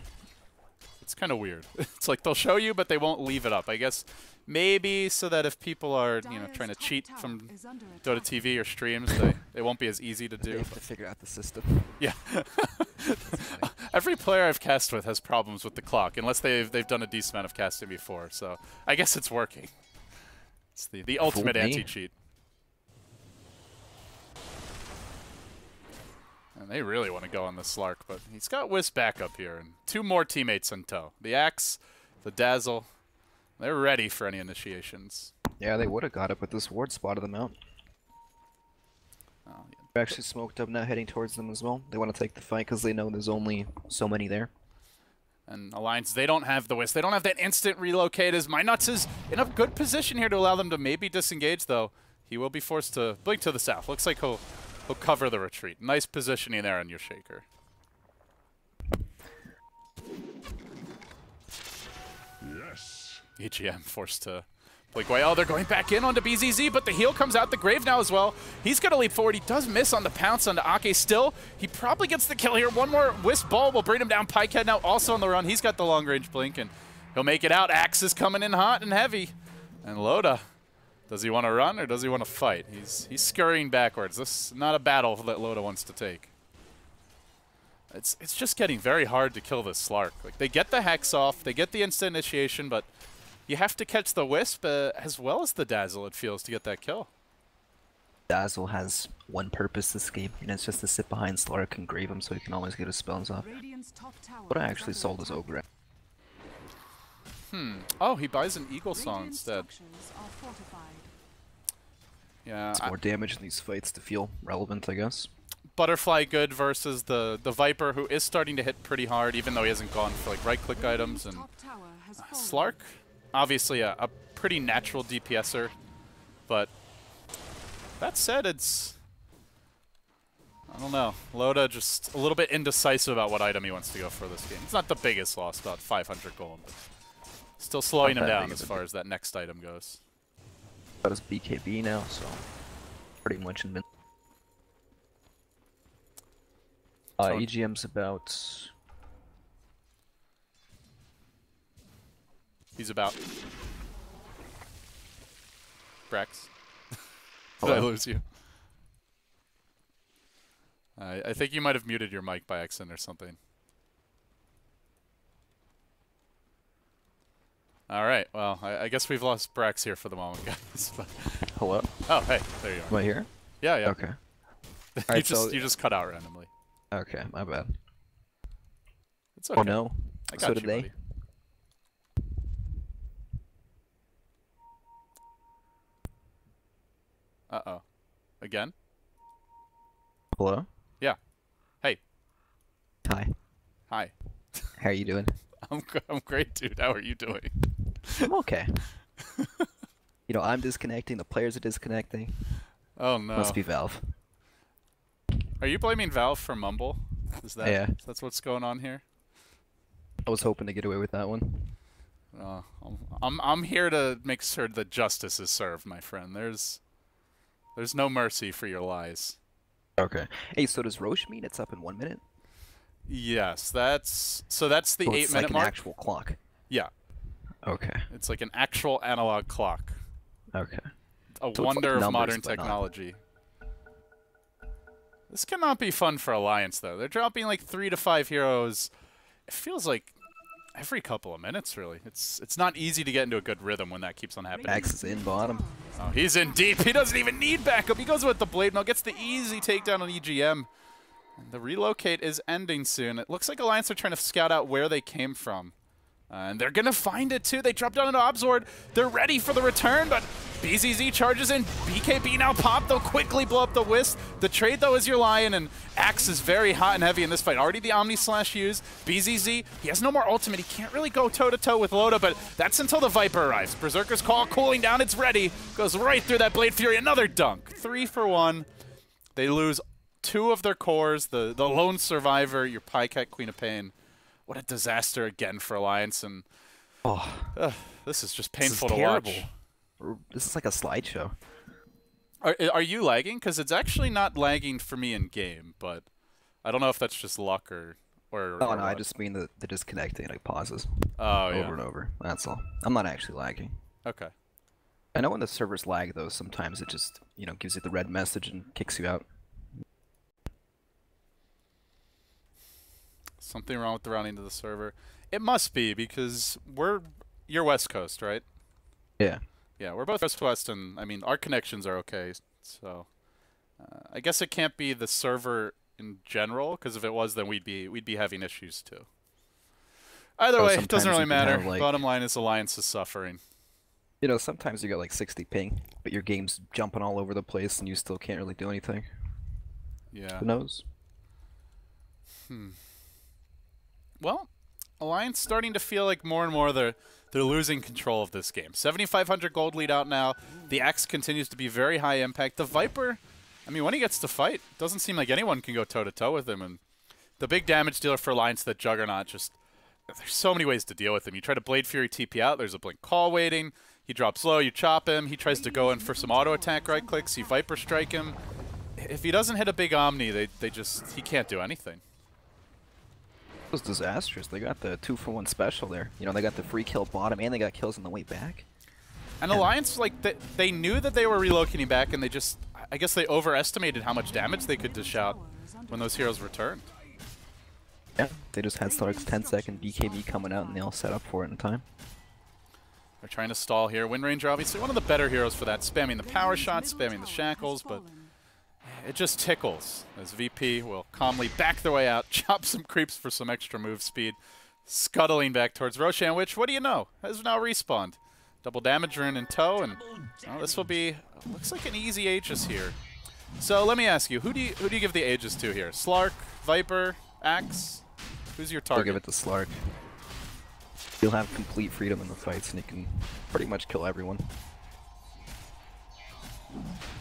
It's kind of weird. It's like they'll show you, but they won't leave it up. I guess maybe so that if people are, you know, trying to cheat from Dota TV or streams, they won't be as easy to They do. have to figure out the system. Yeah. Every player I've cast with has problems with the clock, unless they've done a decent amount of casting before. So I guess it's working. It's the ultimate anti-cheat. And they really want to go on the Slark, but he's got Wisp back up here, and 2 more teammates in tow. The Axe, the Dazzle, they're ready for any initiations. Yeah, they would have got it, but this ward spotted them out. Oh, yeah. They're actually smoked up now, heading towards them as well. They want to take the fight because they know there's only so many there. And Alliance, they don't have the Wisp. They don't have that instant relocate, as MyNuts is in a good position here to allow them to maybe disengage, though. He will be forced to blink to the south. Looks like he'll cover the retreat. Nice positioning there on your Shaker. Yes. EGM forced to blink away. Oh, they're going back in onto BZZ, but the heal comes out the grave now as well. He's going to leap forward. He does miss on the pounce onto Ake still. He probably gets the kill here. One more Wisp ball will bring him down. Pikehead now also on the run. He's got the long-range blink, and he'll make it out. Axe is coming in hot and heavy. And Loda, does he want to run or does he want to fight? He's scurrying backwards. This is not a battle that Loda wants to take. It's just getting very hard to kill this Slark. Like, they get the Hex off, they get the instant initiation, but you have to catch the Wisp as well as the Dazzle, it feels, to get that kill. Dazzle has one purpose this game, and it's just to sit behind Slark and grave him so he can always get his spells off. But I actually sold his Ogre. Oh, he buys an Eagle Song instead. Yeah, It's more damage in these fights to feel relevant, I guess. Butterfly good versus the Viper, who is starting to hit pretty hard, even though he hasn't gone for like right-click items. And Slark, obviously a pretty natural DPSer, but that said, it's, I don't know, Loda just a little bit indecisive about what item he wants to go for this game. It's not the biggest loss, about 500 gold, but still slowing him down as far as that next item goes. Got his BKB now, so pretty much invincible. EGM's about... He's about... Brax. Did Hello? I lose you? I think you might have muted your mic by accident or something. Alright, well, I guess we've lost Brax here for the moment, guys. Hello? Oh, hey, there you Am are. I here? Yeah, yeah. Okay. You just cut out randomly. Okay, my bad. It's okay. Oh no, I got so you, did they? buddy. Uh-oh. Again? Hello? Yeah. Hey. Hi. Hi. How are you doing? I'm great, dude. How are you doing? I'm okay. You know, I'm disconnecting, the players are disconnecting. Oh, no. Must be Valve. Are you blaming Valve for Mumble? Is that Yeah. That's what's going on here? I was hoping to get away with that one. I'm here to make sure that justice is served, my friend. There's no mercy for your lies. Okay. Hey, so does Roche mean it's up in 1 minute? Yes, that's the So 8-minute it's like an mark. actual clock. Yeah, Okay. it's like an actual analog clock. Okay. A So it's wonder like of numbers, modern but not. technology. This cannot be fun for Alliance, though. They're dropping like 3 to 5 heroes. It feels like every couple of minutes, really. It's not easy to get into a good rhythm when that keeps on happening. Axe is in bottom. Oh, he's in deep. He doesn't even need backup. He goes with the blade mail, gets the easy takedown on EGM. And the relocate is ending soon. It looks like Alliance are trying to scout out where they came from. And they're going to find it, too. They drop down into Obzord. They're ready for the return, but BZZ charges in. BKB now pop. They'll quickly blow up the Wisp. The trade, though, is your Lion, and Axe is very hot and heavy in this fight. Already the Omni Slash used. BZZ, he has no more ultimate. He can't really go toe-to-toe with Loda, but that's until the Viper arrives. Berserker's Call cooling down. It's ready. Goes right through that Blade Fury. Another dunk. 3 for 1. They lose 2 of their cores. The lone survivor, your Pycat, Queen of Pain. What a disaster again for Alliance, and this is just painful to watch. This is like a slideshow. Are you lagging? Because it's actually not lagging for me in game, but I don't know if that's just luck Or, Oh or no, I what? just mean the disconnecting, like pauses Oh, over yeah. and over. That's all. I'm not actually lagging. Okay. I know when the servers lag though, sometimes it just, you know, gives you the red message and kicks you out. Something wrong with the routing to the server. It must be because you're West Coast, right? Yeah. Yeah, we're both West, and I mean our connections are okay. So I guess it can't be the server in general, because if it was, then we'd be having issues too. Either Oh, way, it doesn't sometimes really you can matter. have, like- Bottom line is Alliance is suffering. You know, sometimes you got like 60 ping, but your game's jumping all over the place and you still can't really do anything. Yeah. Who knows? Well, Alliance starting to feel like more and more they're losing control of this game. 7,500 gold lead out now. The Axe continues to be very high impact. The Viper, I mean, when he gets to fight, doesn't seem like anyone can go toe-to-toe with him. And the big damage dealer for Alliance, the Juggernaut, just... There's so many ways to deal with him. You try to Blade Fury TP out, there's a Blink Call waiting. He drops low, you chop him. He tries to go in for some auto-attack right-clicks. You Viper Strike him. If he doesn't hit a big Omni, he can't do anything. It was disastrous. They got the 2-for-1 special there. You know, they got the free kill bottom and they got kills on the way back. And Alliance, like, they knew that they were relocating back, and they just, I guess they overestimated how much damage they could dish out when those heroes returned. Yeah, they just had Stark's 10-second BKB coming out and they all set up for it in time. They're trying to stall here. Wind Ranger, obviously, one of the better heroes for that. Spamming the power shots, spamming the shackles, but it just tickles as VP will calmly back their way out, chop some creeps for some extra move speed, scuttling back towards Roshan, which, what do you know, has now respawned. Double damage rune in tow, and well, this will be, looks like an easy Aegis here. So let me ask you, who do you give the Aegis to here? Slark, Viper, Axe? Who's your I'll target? give it to Slark. He'll have complete freedom in the fights and he can pretty much kill everyone.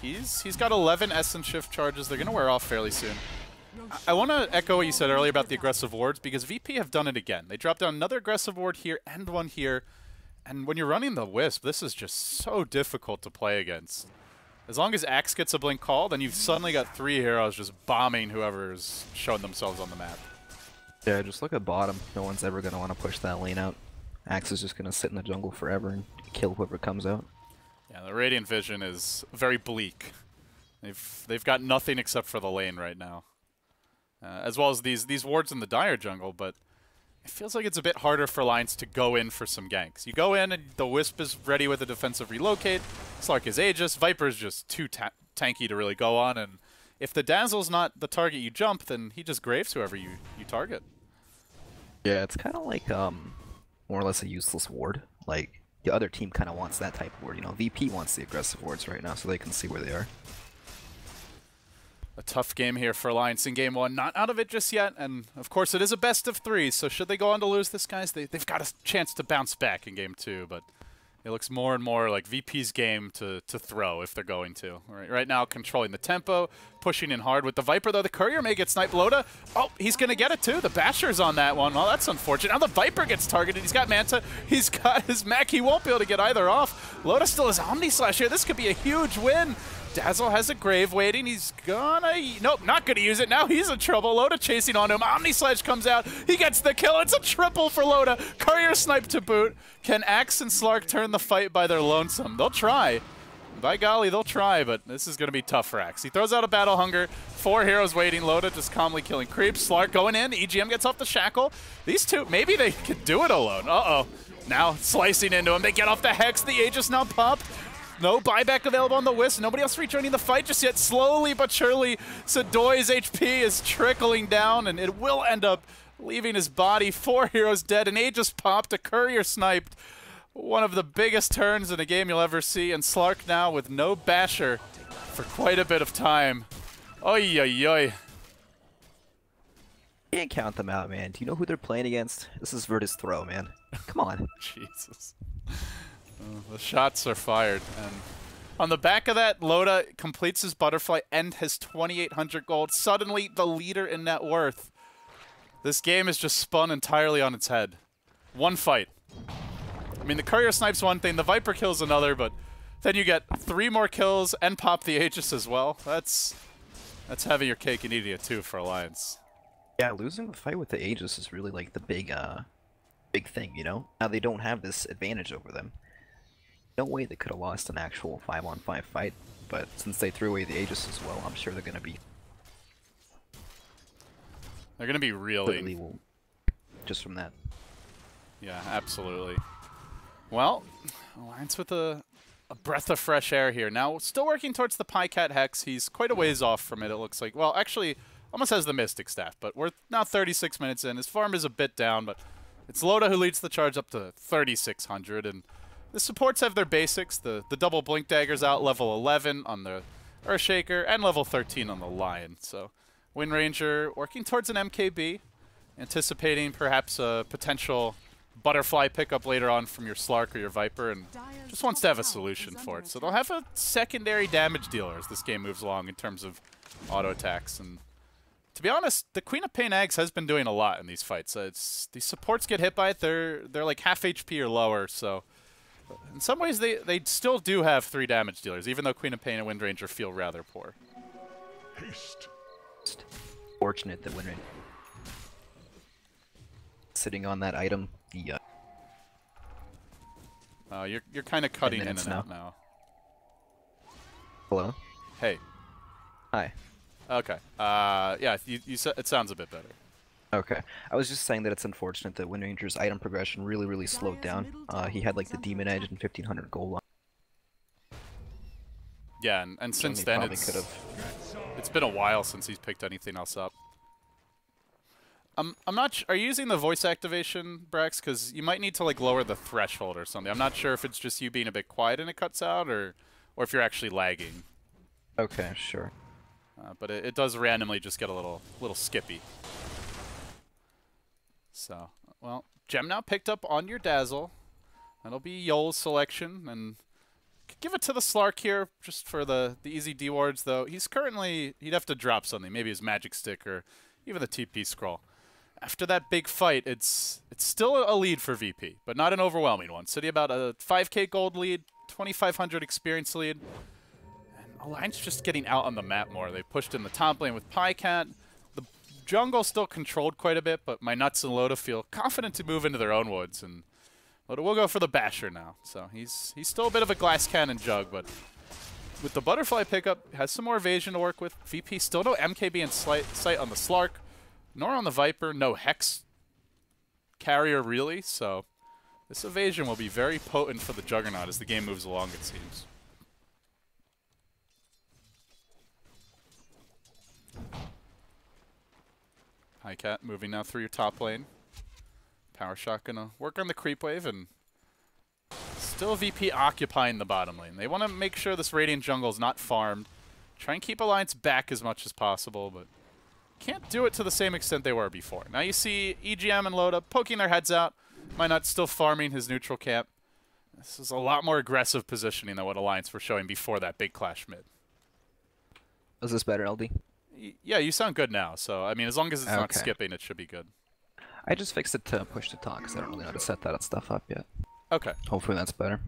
He's got 11 Essence Shift charges. They're going to wear off fairly soon. I want to echo what you said earlier about the aggressive wards, because VP have done it again. They dropped down another aggressive ward here and one here. And when you're running the Wisp, this is just so difficult to play against. As long as Axe gets a Blink Call, then you've suddenly got 3 heroes just bombing whoever's shown themselves on the map. Yeah, just look at bottom. No one's ever going to want to push that lane out. Axe is just going to sit in the jungle forever and kill whoever comes out. Yeah, the Radiant Vision is very bleak. They've got nothing except for the lane right now. As well as these wards in the Dire jungle, but it feels like it's a bit harder for Alliance to go in for some ganks. You go in and the Wisp is ready with a defensive relocate. Slark is Aegis. Viper's just too tanky to really go on, and if the Dazzle's not the target you jump, then he just graves whoever you target. Yeah, it's kind of like more or less a useless ward. Like, the other team kind of wants that type of ward. You know, VP wants the aggressive wards right now so they can see where they are. A tough game here for Alliance in Game 1. Not out of it just yet, and of course it is a best of 3, so should they go on to lose this, guys, they've got a chance to bounce back in Game 2, but it looks more and more like VP's game to throw if they're going to. Right now, controlling the tempo, pushing in hard with the Viper, though. The Courier may get sniped. Loda, oh, he's going to get it, too. The Basher's on that one. Well, that's unfortunate. Now the Viper gets targeted. He's got Manta. He's got his mech. He won't be able to get either off. Loda still has Omni Slash here. This could be a huge win. Dazzle has a Grave waiting. He's gonna... Nope, not gonna use it. Now he's in trouble. Loda chasing on him. Omni Sledge comes out. He gets the kill. It's a triple for Loda. Courier snipe to boot. Can Axe and Slark turn the fight by their lonesome? They'll try. By golly, they'll try, but this is gonna be tough for Axe. He throws out a Battle Hunger. 4 heroes waiting. Loda just calmly killing creeps. Slark going in. EGM gets off the shackle. These two, maybe they could do it alone. Uh-oh. Now slicing into him. They get off the Hex. The Aegis now pop. No buyback available on the Wisp. Nobody else rejoining the fight just yet. Slowly but surely, Sadoy's HP is trickling down, and it will end up leaving his body. 4 heroes dead. An Aegis popped. A Courier sniped. One of the biggest turns in a game you'll ever see. And Slark now with no Basher for quite a bit of time. Oy, oy, oy. You can't count them out, man. Do you know who they're playing against? This is Virtus Throw, man. Come on. Jesus. The shots are fired, and on the back of that, Loda completes his butterfly and has 2,800 gold. Suddenly, the leader in net worth. This game is just spun entirely on its head. One fight. I mean, the Courier snipes one thing, the Viper kills another, but then you get 3 more kills and pop the Aegis as well. That's having your cake and eating it too for Alliance. Yeah, losing the fight with the Aegis is really like the big thing, you know? Now they don't have this advantage over them. No way they could have lost an actual 5-on-5 fight, but since they threw away the Aegis as well, I'm sure they're gonna be really just from that. Yeah, absolutely. Well, Alliance with a breath of fresh air here. Now, still working towards the Pycat Hex. He's quite a ways off from it, it looks like. Well, actually, almost has the Mystic Staff, but we're now 36 minutes in. His farm is a bit down, but it's Loda who leads the charge up to 3,600. And the supports have their basics. The double Blink Daggers out level 11 on the Earthshaker and level 13 on the Lion. So, Wind Ranger working towards an MKB, anticipating perhaps a potential butterfly pickup later on from your Slark or your Viper, and just wants to have a solution for it. So they'll have a secondary damage dealer as this game moves along in terms of auto attacks. And to be honest, the Queen of Pain Eggs has been doing a lot in these fights. These supports get hit by it, they're like half HP or lower, so in some ways they still do have 3 damage dealers, even though Queen of Pain and Wind Ranger feel rather poor. Haste. Fortunate that Wind Ranger sitting on that item. The you're kind of cutting in and out now. Hello? Hey. Hi. Okay. Yeah, you said it sounds a bit better. Okay. I was just saying that it's unfortunate that Wind Ranger's item progression really slowed down. He had like the Demon Edge and 1500 gold on. Yeah, and since then it's been a while since he's picked anything else up. I'm not. Are you using the voice activation, Brax? Because you might need to like lower the threshold or something. I'm not sure if it's just you being a bit quiet and it cuts out, or if you're actually lagging. Okay, sure. But it does randomly just get a little skippy. So, well, Gem now picked up on your Dazzle. That'll be Yol's selection, and give it to the Slark here just for the easy D wards. Though he'd have to drop something, maybe his Magic Stick or even the TP Scroll. After that big fight, it's still a lead for VP, but not an overwhelming one. Sitting about a 5k gold lead, 2,500 experience lead. And Alliance just getting out on the map more. They pushed in the top lane with Pycat. The jungle still controlled quite a bit, but my Nuts and Loda feel confident to move into their own woods. And Loda will go for the Basher now. So he's still a bit of a glass cannon jug, but with the Butterfly pickup, has some more evasion to work with. VP still no MKB in sight on the Slark, nor on the Viper, no Hex carrier really, so this evasion will be very potent for the Juggernaut as the game moves along, it seems. Highcat moving now through your top lane. Power Shot gonna work on the creep wave, and still VP occupying the bottom lane. They want to make sure this Radiant jungle is not farmed. Try and keep Alliance back as much as possible, but can't do it to the same extent they were before. Now you see EGM and Loda poking their heads out. Minot still farming his neutral camp. This is a lot more aggressive positioning than what Alliance were showing before that big clash mid. Is this better, LD? Yeah, you sound good now. So, I mean, as long as it's not skipping, it should be good. I just fixed it to push to talk because I don't really know how to set that stuff up yet. Okay. Hopefully that's better.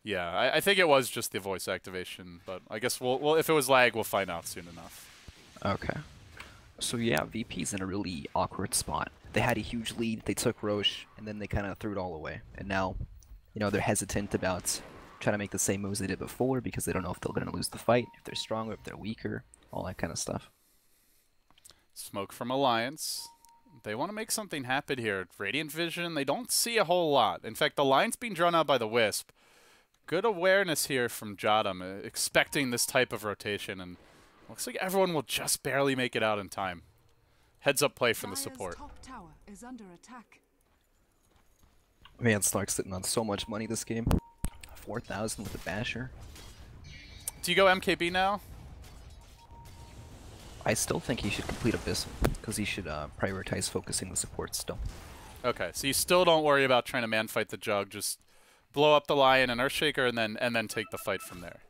Yeah, I think it was just the voice activation, but I guess we'll if it was lag, we'll find out soon enough. Okay. So yeah, VP's in a really awkward spot. They had a huge lead, they took Roche, and then they kind of threw it all away. And now, you know, they're hesitant about trying to make the same moves they did before because they don't know if they're going to lose the fight, if they're stronger, if they're weaker, all that kind of stuff. Smoke from Alliance. They want to make something happen here. Radiant Vision, they don't see a whole lot. In fact, the line's being drawn out by the Wisp. Good awareness here from Jadam, expecting this type of rotation, and looks like everyone will just barely make it out in time. Heads up play from the support. Top tower is under attack. Man, Stark's sitting on so much money this game. 4,000 with the Basher. Do you go MKB now? I still think he should complete Abyssal, because he should prioritize focusing the support still. Okay, so you still don't worry about trying to man fight the Jug, just blow up the Lion and Earthshaker and then take the fight from there.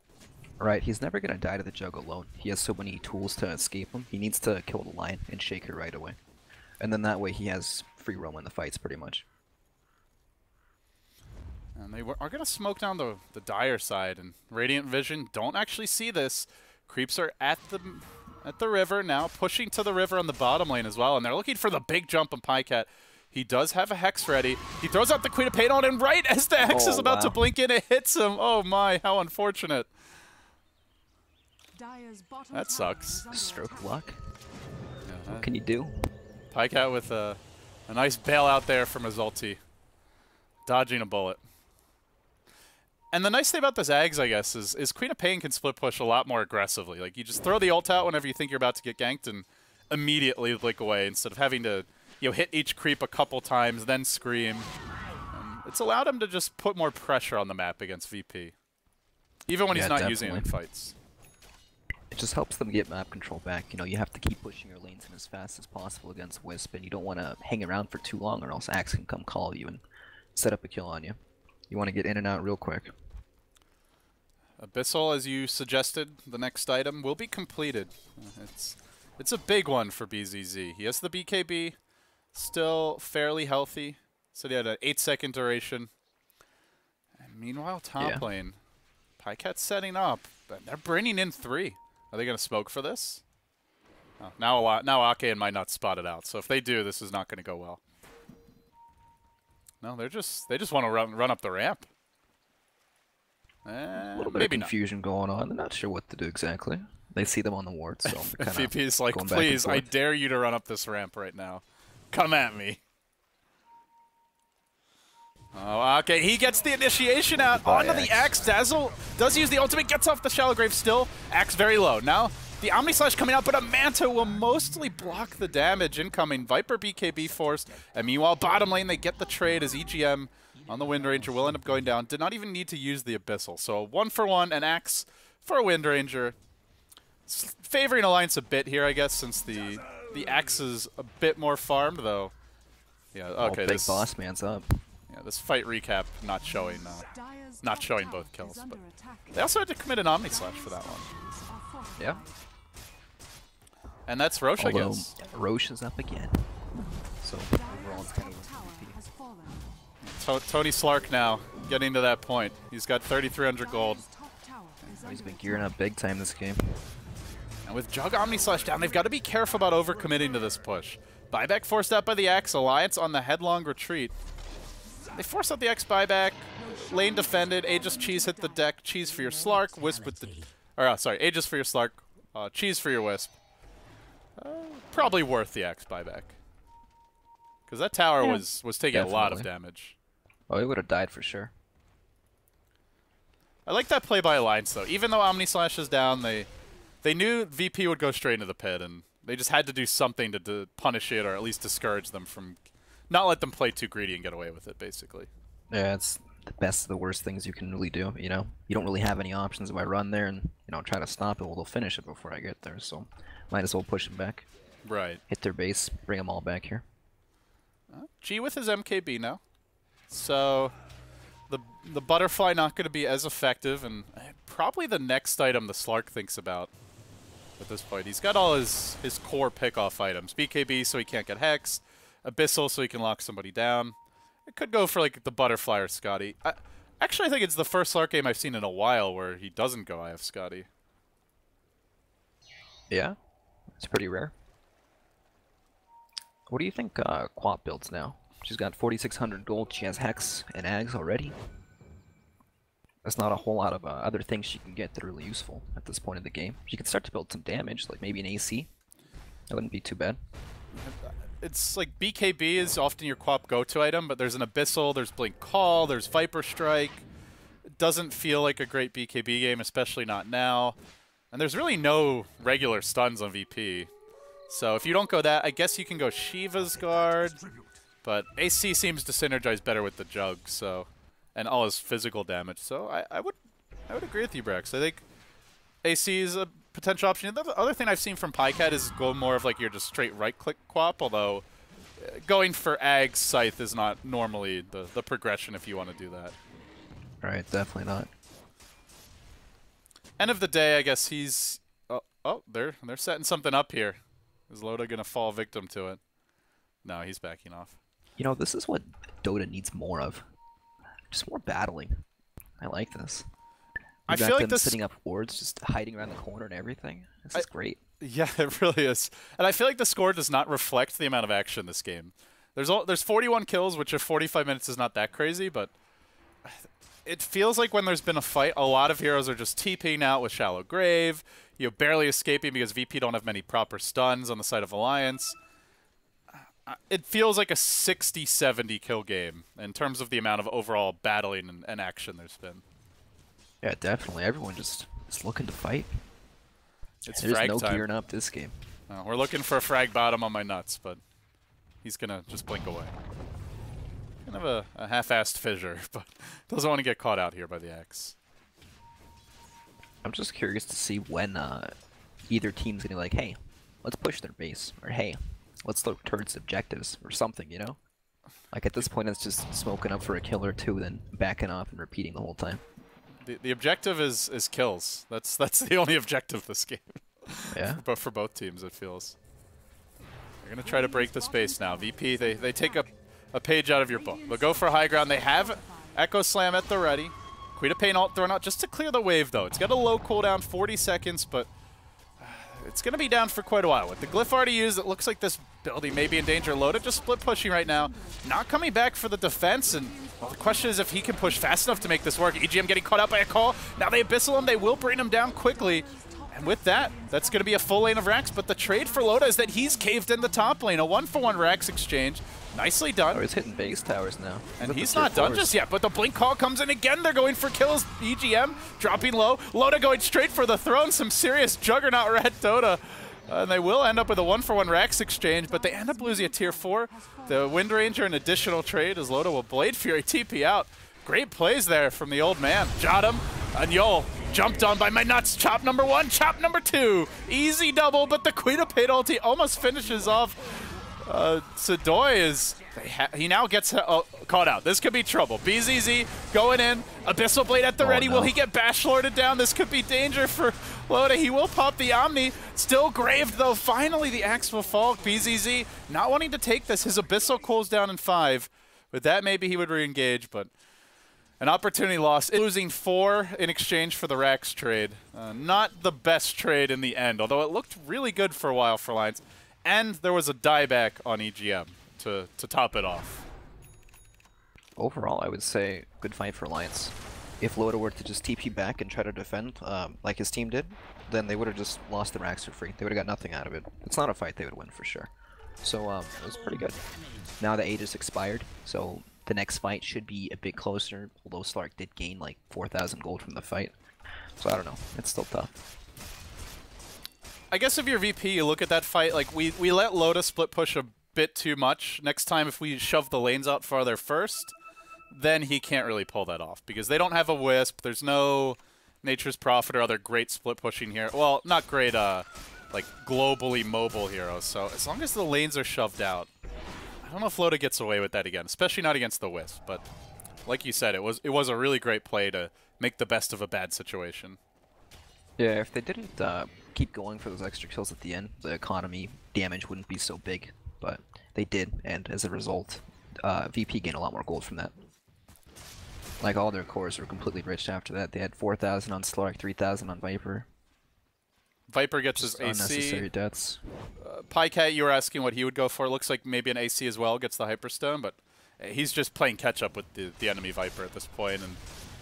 Right, he's never going to die to the Jug alone. He has so many tools to escape him. He needs to kill the Lion and Shaker right away. And then that way he has free roam in the fights pretty much. And they are going to smoke down the Dire side, and Radiant Vision don't actually see this. Creeps are at the at the river now, pushing to the river on the bottom lane as well, and they're looking for the big jump on Pycat. He does have a Hex ready. He throws out the Queen of Pain on, and right as the Hex is about to blink in, it hits him. Oh my, how unfortunate. That sucks. Stroke of luck. What can you do? Pycat with a nice bailout there from his ulti. Dodging a bullet. And the nice thing about this Ags, I guess, is Queen of Pain can split push a lot more aggressively. Like, you just throw the ult out whenever you think you're about to get ganked and immediately blink away instead of having to, you know, hit each creep a couple times, then scream. It's allowed him to just put more pressure on the map against VP. Even when he's not using it in fights. It just helps them get map control back. You know, you have to keep pushing your lanes in as fast as possible against Wisp, and you don't want to hang around for too long or else Axe can come call you and set up a kill on you. You want to get in and out real quick. Abyssal, as you suggested, the next item will be completed. It's a big one for BZZ. He has the BKB, still fairly healthy. So he had an 8-second duration. And meanwhile, top lane, Pycat's setting up. They're bringing in 3. Are they going to smoke for this? Oh, now Ake might not spot it out. So if they do, this is not going to go well. No, they just want to run up the ramp. A little bit of confusion going on. They're not sure what to do exactly. They see them on the ward, so VP's like, please, I dare you to run up this ramp right now. Come at me. Oh, okay, he gets the initiation out onto the Axe. Dazzle does use the ultimate, gets off the Shallow Grave still. Axe very low. Now, the Omni Slash coming out, but a Manta will mostly block the damage incoming. Viper BKB forced. And meanwhile, bottom lane, they get the trade as EGM on the Wind Ranger will end up going down. Did not even need to use the Abyssal. So 1-for-1, an Axe for a Wind Ranger. Favoring Alliance a bit here, I guess, since the Axe is a bit more farmed, though. Yeah, okay. Big boss man's up. Yeah, this fight recap not showing both kills, but they also had to commit an Omni Slash for that one. Yeah. And that's Roche, I guess. Roche is up again. So overall, it's kind of Tony Slark now getting to that point. He's got 3,300 gold. He's been gearing up big time this game. And with Jug Omni Slash down, they've got to be careful about overcommitting to this push. Buyback forced out by the Axe. Alliance on the headlong retreat. They force out the X buyback. Lane defended. Aegis Cheese hit the deck. Cheese for your Slark. Wisp with the... Or, sorry, Aegis for your Slark. Cheese for your Wisp. Probably worth the X buyback. Because that tower was taking a lot of damage. Oh, he would have died for sure. I like that play by Alliance, though. Even though Omni Slash is down, they knew VP would go straight into the pit, and they just had to do something to punish it or at least discourage them from... Not let them play too greedy and get away with it, basically. Yeah, it's the best of the worst things you can really do, you know? You don't really have any options if I run there and, you know, try to stop it. Well, they'll finish it before I get there, so might as well push them back. Right. Hit their base, bring them all back here. G with his MKB now. So, the Butterfly not going to be as effective, and probably the next item the Slark thinks about at this point. He's got all his core pick-off items. BKB so he can't get Hexed. Abyssal so he can lock somebody down. It could go for like the Butterfly or Scotty. Actually, I think it's the first Slark game I've seen in a while where he doesn't go IF Scotty. Yeah, it's pretty rare. What do you think Quap builds now? She's got 4,600 gold. She has Hex and Ags already. That's not a whole lot of other things she can get that are really useful at this point in the game. She can start to build some damage, like maybe an AC. That wouldn't be too bad. It's like BKB is often your Quap go-to item, but there's an Abyssal, there's Blink Call, there's Viper Strike. It doesn't feel like a great BKB game, especially not now. And there's really no regular stuns on VP. So if you don't go that, I guess you can go Shiva's Guard, but AC seems to synergize better with the Jug, so, and all his physical damage. So I would agree with you, Brax. I think AC is a potential option. The other thing I've seen from Pycat is go more of like your just straight right-click Quap, although going for Ag's Scythe is not normally the progression if you want to do that. Right, definitely not. End of the day, I guess he's... Oh, they're setting something up here. Is Loda going to fall victim to it? No, he's backing off. You know, this is what Dota needs more of. Just more battling. I like this. I feel like this setting up wards, just hiding around the corner and everything. This is great. Yeah, it really is. And I feel like the score does not reflect the amount of action this game. There's 41 kills, which if 45 minutes is not that crazy, but it feels like when there's been a fight, a lot of heroes are just TPing out with Shallow Grave, barely escaping because VP don't have many proper stuns on the side of Alliance. It feels like a 60-70 kill game in terms of the amount of overall battling and action there's been. Yeah, definitely. Everyone just is looking to fight. It's There's frag no time. gearing up this game. We're looking for a frag bottom on my nuts, but he's going to just blink away. Kind of a half-assed fissure, but doesn't want to get caught out here by the Axe. I'm just curious to see when either team's gonna be like, hey, let's push their base, or hey, let's look towards objectives, or something, you know? Like at this point, it's just smoking up for a kill or two, then backing off and repeating the whole time. The objective is kills. That's the only objective this game. Yeah. But for both teams, it feels. They're gonna try to break the space now. VP, they take a page out of your book. They'll go for high ground. They have Echo Slam at the ready. Queen of Pain ult thrown out just to clear the wave, though. It's got a low cooldown, 40 seconds, but it's going to be down for quite a while. With the glyph already used, it looks like this building may be in danger. Loda just split pushing right now. Not coming back for the defense, and well, the question is if he can push fast enough to make this work. EGM getting caught out by a call. Now they Abyssal him. They will bring him down quickly. And with that, that's going to be a full lane of Rax, but the trade for Loda is that he's caved in the top lane. A 1-for-1 Rax exchange. Nicely done. Oh, he's hitting base towers now. And he's not done just yet, but the blink call comes in again. They're going for kills. EGM dropping low. Loda going straight for the throne. Some serious Juggernaut red Dota. And they will end up with a 1-for-1 Rax exchange, but they end up losing a tier 4. The Wind Ranger, an additional trade as Loda will Blade Fury TP out. Great plays there from the old man. Jot him. And Yol jumped on by my nuts. Chop number 1, chop number 2. Easy double, but the Queen of Pain ulti almost finishes off. Sadoy is... he now gets caught out. This could be trouble. BZZ going in. Abyssal Blade at the ready. No. Will he get bash lorded down? This could be danger for Loda. He will pop the Omni. Still graved, though. Finally, the Axe will fall. BZZ not wanting to take this. His Abyssal cools down in 5. With that, maybe he would re-engage, but an opportunity lost. Losing 4 in exchange for the Rax trade. Not the best trade in the end, although it looked really good for a while for Alliance. And there was a dieback on EGM to top it off. Overall, I would say good fight for Alliance. If Loda were to just TP back and try to defend like his team did, then they would have just lost the Rax for free. They would have got nothing out of it. It's not a fight they would win for sure. So it was pretty good. Now the 8 is expired, so the next fight should be a bit closer, although Slark did gain like 4,000 gold from the fight. So I don't know, it's still tough. I guess if you're VP, you look at that fight, like we let Loda split push a bit too much. Next time, if we shove the lanes out farther first, then he can't really pull that off because they don't have a Wisp. There's no Nature's Prophet or other great split pushing here. Well, not great, like globally mobile heroes. So as long as the lanes are shoved out, I don't know if Loda gets away with that again, especially not against the Wisp. But like you said, it was a really great play to make the best of a bad situation. Yeah, if they didn't keep going for those extra kills at the end, the economy damage wouldn't be so big. But they did, and as a result, VP gained a lot more gold from that. Like, all their cores were completely rich after that. They had 4,000 on Slark, 3,000 on Viper. Viper gets his AC. Unnecessary deaths. Pycat, you were asking what he would go for. Looks like maybe an AC as well, gets the Hyperstone, but he's just playing catch-up with the enemy Viper at this point. And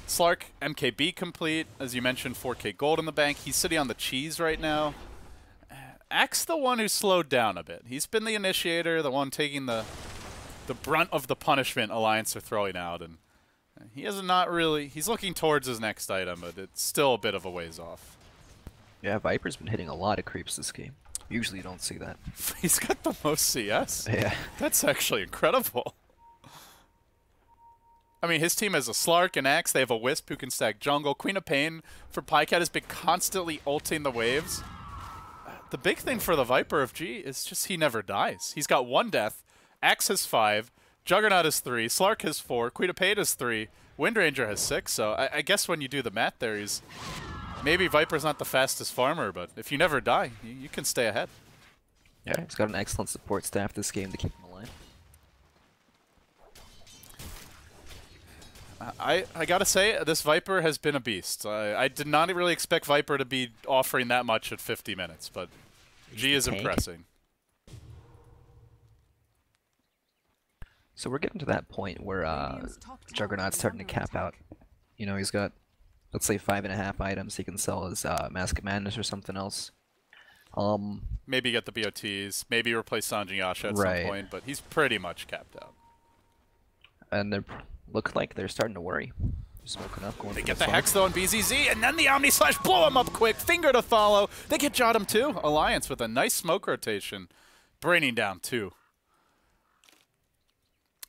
Slark, MKB complete. As you mentioned, 4K gold in the bank. He's sitting on the cheese right now. Axe the one who slowed down a bit. He's been the initiator, the one taking the brunt of the punishment Alliance are throwing out, and he is not really... He's looking towards his next item, but it's still a bit of a ways off. Yeah, Viper's been hitting a lot of creeps this game. Usually you don't see that. He's got the most CS? Yeah. That's actually incredible. I mean, his team has a Slark and Axe. They have a Wisp who can stack jungle. Queen of Pain for Pycat has been constantly ulting the waves. The big thing for the Viper of G is just he never dies. He's got 1 death. Axe has 5. Juggernaut has 3. Slark has 4. Queen of Pain has 3. Wind Ranger has 6. So I guess when you do the math there, he's... Maybe Viper's not the fastest farmer, but if you never die, you can stay ahead. Yeah, he's got an excellent support staff this game to keep him alive. I gotta say, this Viper has been a beast. I did not really expect Viper to be offering that much at 50 minutes, but G is tank. impressing. So we're getting to that point where Juggernaut's starting to cap out. You know, he's got, let's say, 5.5 items he can sell as Mask of Madness or something else. Maybe get the BOTs, maybe replace Sanjin Yasha at Right. some point, but he's pretty much capped out. And they look like they're starting to worry. Smoking up, going They for get the Slark. Hex though on BZZ, and then the Omni Slash, blow him up quick, finger to follow. They get Jotum too. Alliance with a nice smoke rotation, braining down 2.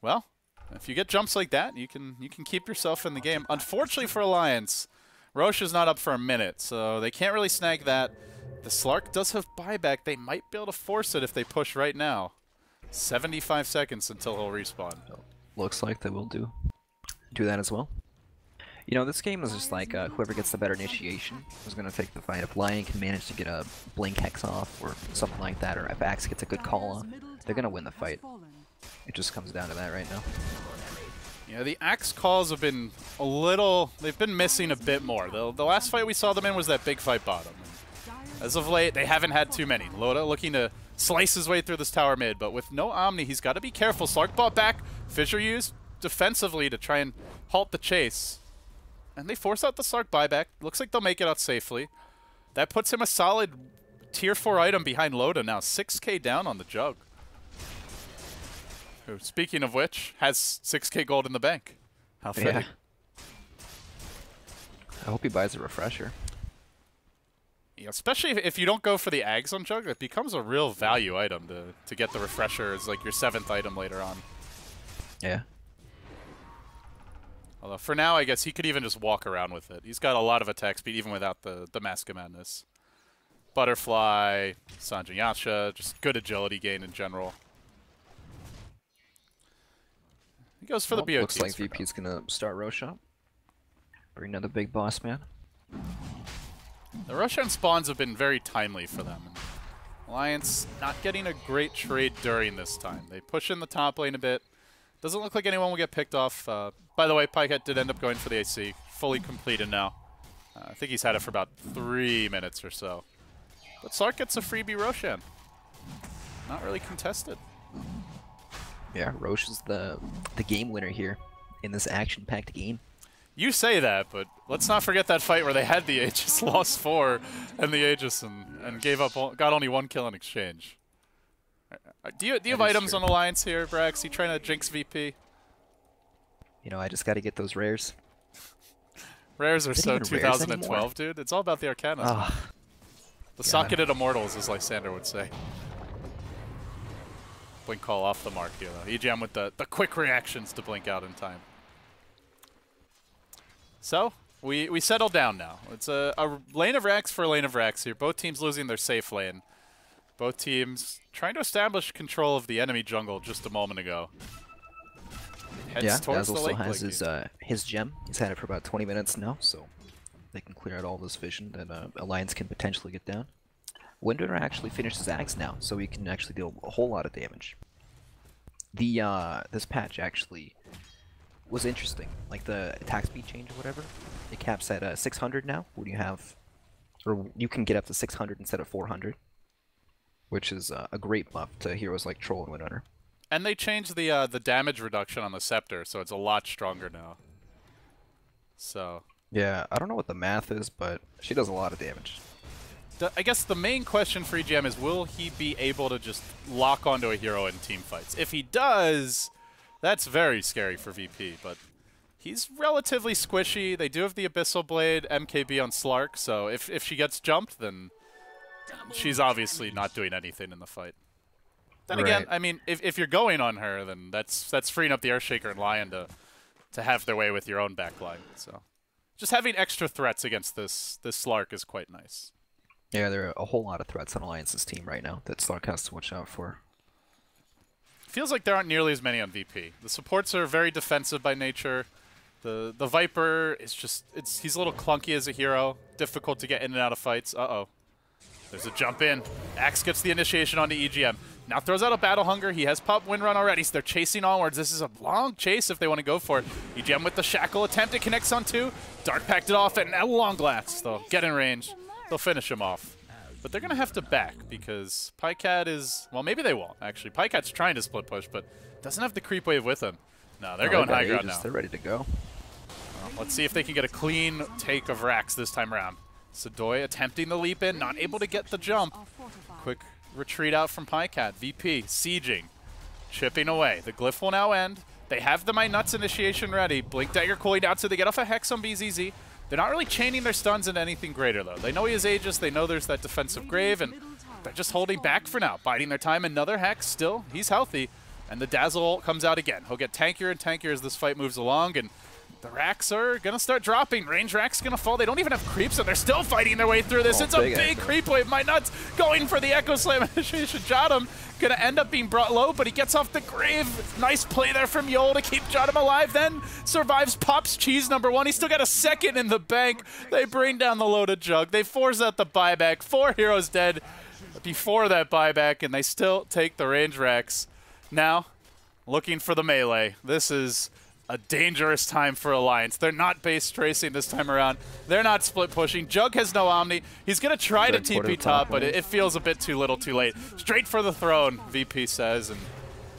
Well, if you get jumps like that, you can keep yourself in the game. Unfortunately for Alliance, Roche is not up for a minute, so they can't really snag that. The Slark does have buyback. They might be able to force it if they push right now. 75 seconds until he'll respawn. Looks like they will do that as well. You know, this game is just like whoever gets the better initiation is going to take the fight. If Lion can manage to get a Blink Hex off or something like that, or if Axe gets a good call off, they're going to win the fight. It just comes down to that right now. Yeah, the Axe calls have been a little... They've been missing a bit more. The last fight we saw them in was that big fight bottom. As of late, they haven't had too many. Loda looking to slice his way through this tower mid, but with no Omni, he's got to be careful. Slark bought back. Fissure used defensively to try and halt the chase. And they force out the Slark buyback. Looks like they'll make it out safely. That puts him a solid tier 4 item behind Loda now. 6k down on the Jug. Who, speaking of which, has 6k gold in the bank. How fitting. Yeah. I hope he buys a refresher. Yeah, especially if you don't go for the Ags on Jug, it becomes a real value item to get the refresher as like your 7th item later on. Yeah. Although for now, I guess he could even just walk around with it. He's got a lot of attack speed even without the Mask of Madness. Butterfly, Sanjin Yasha, just good agility gain in general. He goes for the BOTs. Looks like VP's gonna start Roshan. Bring down the big boss man. The Roshan spawns have been very timely for them. Alliance not getting a great trade during this time. They push in the top lane a bit. Doesn't look like anyone will get picked off. By the way, Pikehead did end up going for the AC. Fully completed now. I think he's had it for about 3 minutes or so. But Slark gets a freebie Roshan. Not really contested. Yeah, Roche is the game winner here in this action-packed game. You say that, but let's not forget that fight where they had the Aegis, lost 4, and the Aegis, and gave up, got only 1 kill in exchange. Do you have items on Alliance here, Brax? You trying to jinx VP? You know, I just got to get those rares. Rares are Is it so even rares 2012, anymore? dude. It's all about the Arcanas. Ah, The yeah. socketed Immortals, as Lysander would say. Blink call off the mark here, though. EGM with the quick reactions to blink out in time. So, we settle down now. It's a lane of Rax for a lane of Rax here. Both teams losing their safe lane. Both teams trying to establish control of the enemy jungle just a moment ago. Heads yeah, towards Dazzle the still lake has his gem. He's had it for about 20 minutes now, so they can clear out all this vision that Alliance can potentially get down. Windrunner actually finished his axe now, so he can actually deal a whole lot of damage. This patch actually was interesting, like the attack speed change or whatever. It caps at 600 now. When you have, or you can get up to 600 instead of 400, which is a great buff to heroes like Troll and Windrunner. And they changed the damage reduction on the Scepter, so it's a lot stronger now. So Yeah, I don't know what the math is, but she does a lot of damage. I guess the main question for EGM is, will he be able to just lock onto a hero in team fights? If he does, that's very scary for VP, but he's relatively squishy. They do have the Abyssal Blade, MKB on Slark, so if she gets jumped, then she's obviously not doing anything in the fight. Then again, I mean, if you're going on her, then that's freeing up the Earthshaker and Lion to have their way with your own backline. So just having extra threats against this Slark is quite nice. Yeah, there are a whole lot of threats on Alliance's team right now that Slark has to watch out for. Feels like there aren't nearly as many on VP. The supports are very defensive by nature. The Viper is just he's a little clunky as a hero, difficult to get in and out of fights. Uh-oh. There's a jump in. Axe gets the initiation onto EGM. Now throws out a Battle Hunger. He has popped Windrun already, so they're chasing onwards. This is a long chase if they want to go for it. EGM with the Shackle attempt. It connects on 2. Dark packed it off, and at long last, they'll get in range. They'll finish him off. But they're going to have to back because Pycat is... Well, maybe they won't, actually. Pycat's trying to split push, but doesn't have the creep wave with him. No, they're going high ground now. They're ready to go. Well, let's see if they can get a clean take of Brax this time around. Sadoy attempting the leap in, not able to get the jump. Quick retreat out from Pycat. VP sieging, chipping away. The glyph will now end. They have the My Nuts initiation ready. Blink Dagger cooling down, so they get off a Hex on BZZ. They're not really chaining their stuns into anything greater, though. They know he is Aegis. They know there's that defensive grave, and they're just holding back for now. Biding their time. Another Hex still. He's healthy. And the Dazzle ult comes out again. He'll get tankier and tankier as this fight moves along, and the racks are going to start dropping. Range racks going to fall. They don't even have creeps, and they're still fighting their way through this. It's a big creep wave. My Nuts going for the Echo Slam initiation. Jottam going to end up being brought low, but he gets off the grave. Nice play there from Yol to keep Jottam alive. Then survives Pop's Cheese #1. He's still got a second in the bank. They bring down the loaded jug. They force out the buyback. 4 heroes dead before that buyback, and they still take the range racks. Now, looking for the melee. This is a dangerous time for Alliance. They're not base tracing this time around. They're not split pushing. Jug has no Omni. He's going to try to TP top, but it feels a bit too little too late. Straight for the throne, VP says, and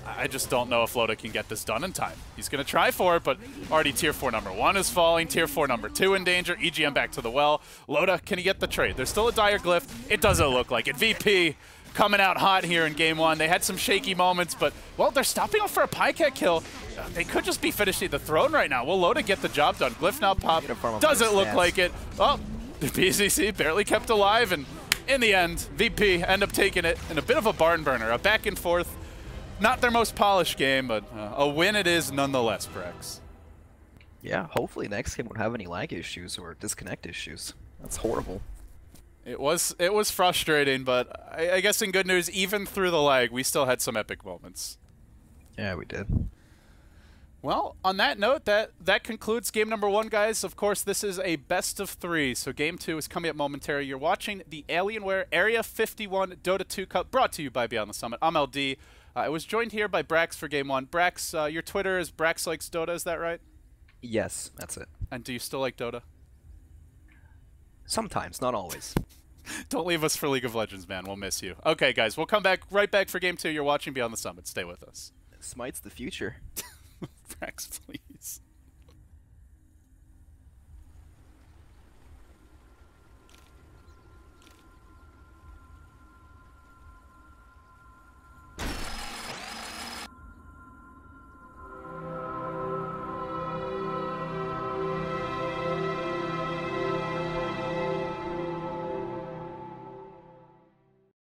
I just don't know if Loda can get this done in time. He's going to try for it, but already Tier 4 #1 is falling. Tier 4 #2 in danger. EGM back to the well. Loda, can he get the trade? There's still a dire glyph. It doesn't look like it. VP coming out hot here in game 1. They had some shaky moments, but, well, they're stopping off for a Pycat kill. They could just be finishing the throne right now. Will Loda get the job done? Glyph now pop. Doesn't look like it. Oh, the BZC barely kept alive, and in the end, VP end up taking it in a bit of a barn burner. A back and forth. Not their most polished game, but a win it is nonetheless, Brax. Yeah, hopefully next game won't have any lag issues or disconnect issues. That's horrible. It was frustrating, but I guess in good news, even through the lag, we still had some epic moments. Yeah, we did. Well, on that note, that concludes game #1, guys. Of course, this is a best of 3, so game 2 is coming up momentarily. You're watching the Alienware Area 51 Dota 2 Cup, brought to you by Beyond the Summit. I'm LD. I was joined here by Brax for game 1. Brax, your Twitter is Brax Likes Dota, is that right? Yes, that's it. And do you still like Dota? Sometimes, not always. Don't leave us for League of Legends, man. We'll miss you. Okay, guys, we'll come back right back for game 2. You're watching Beyond the Summit. Stay with us. Smite's the future. Brax, please.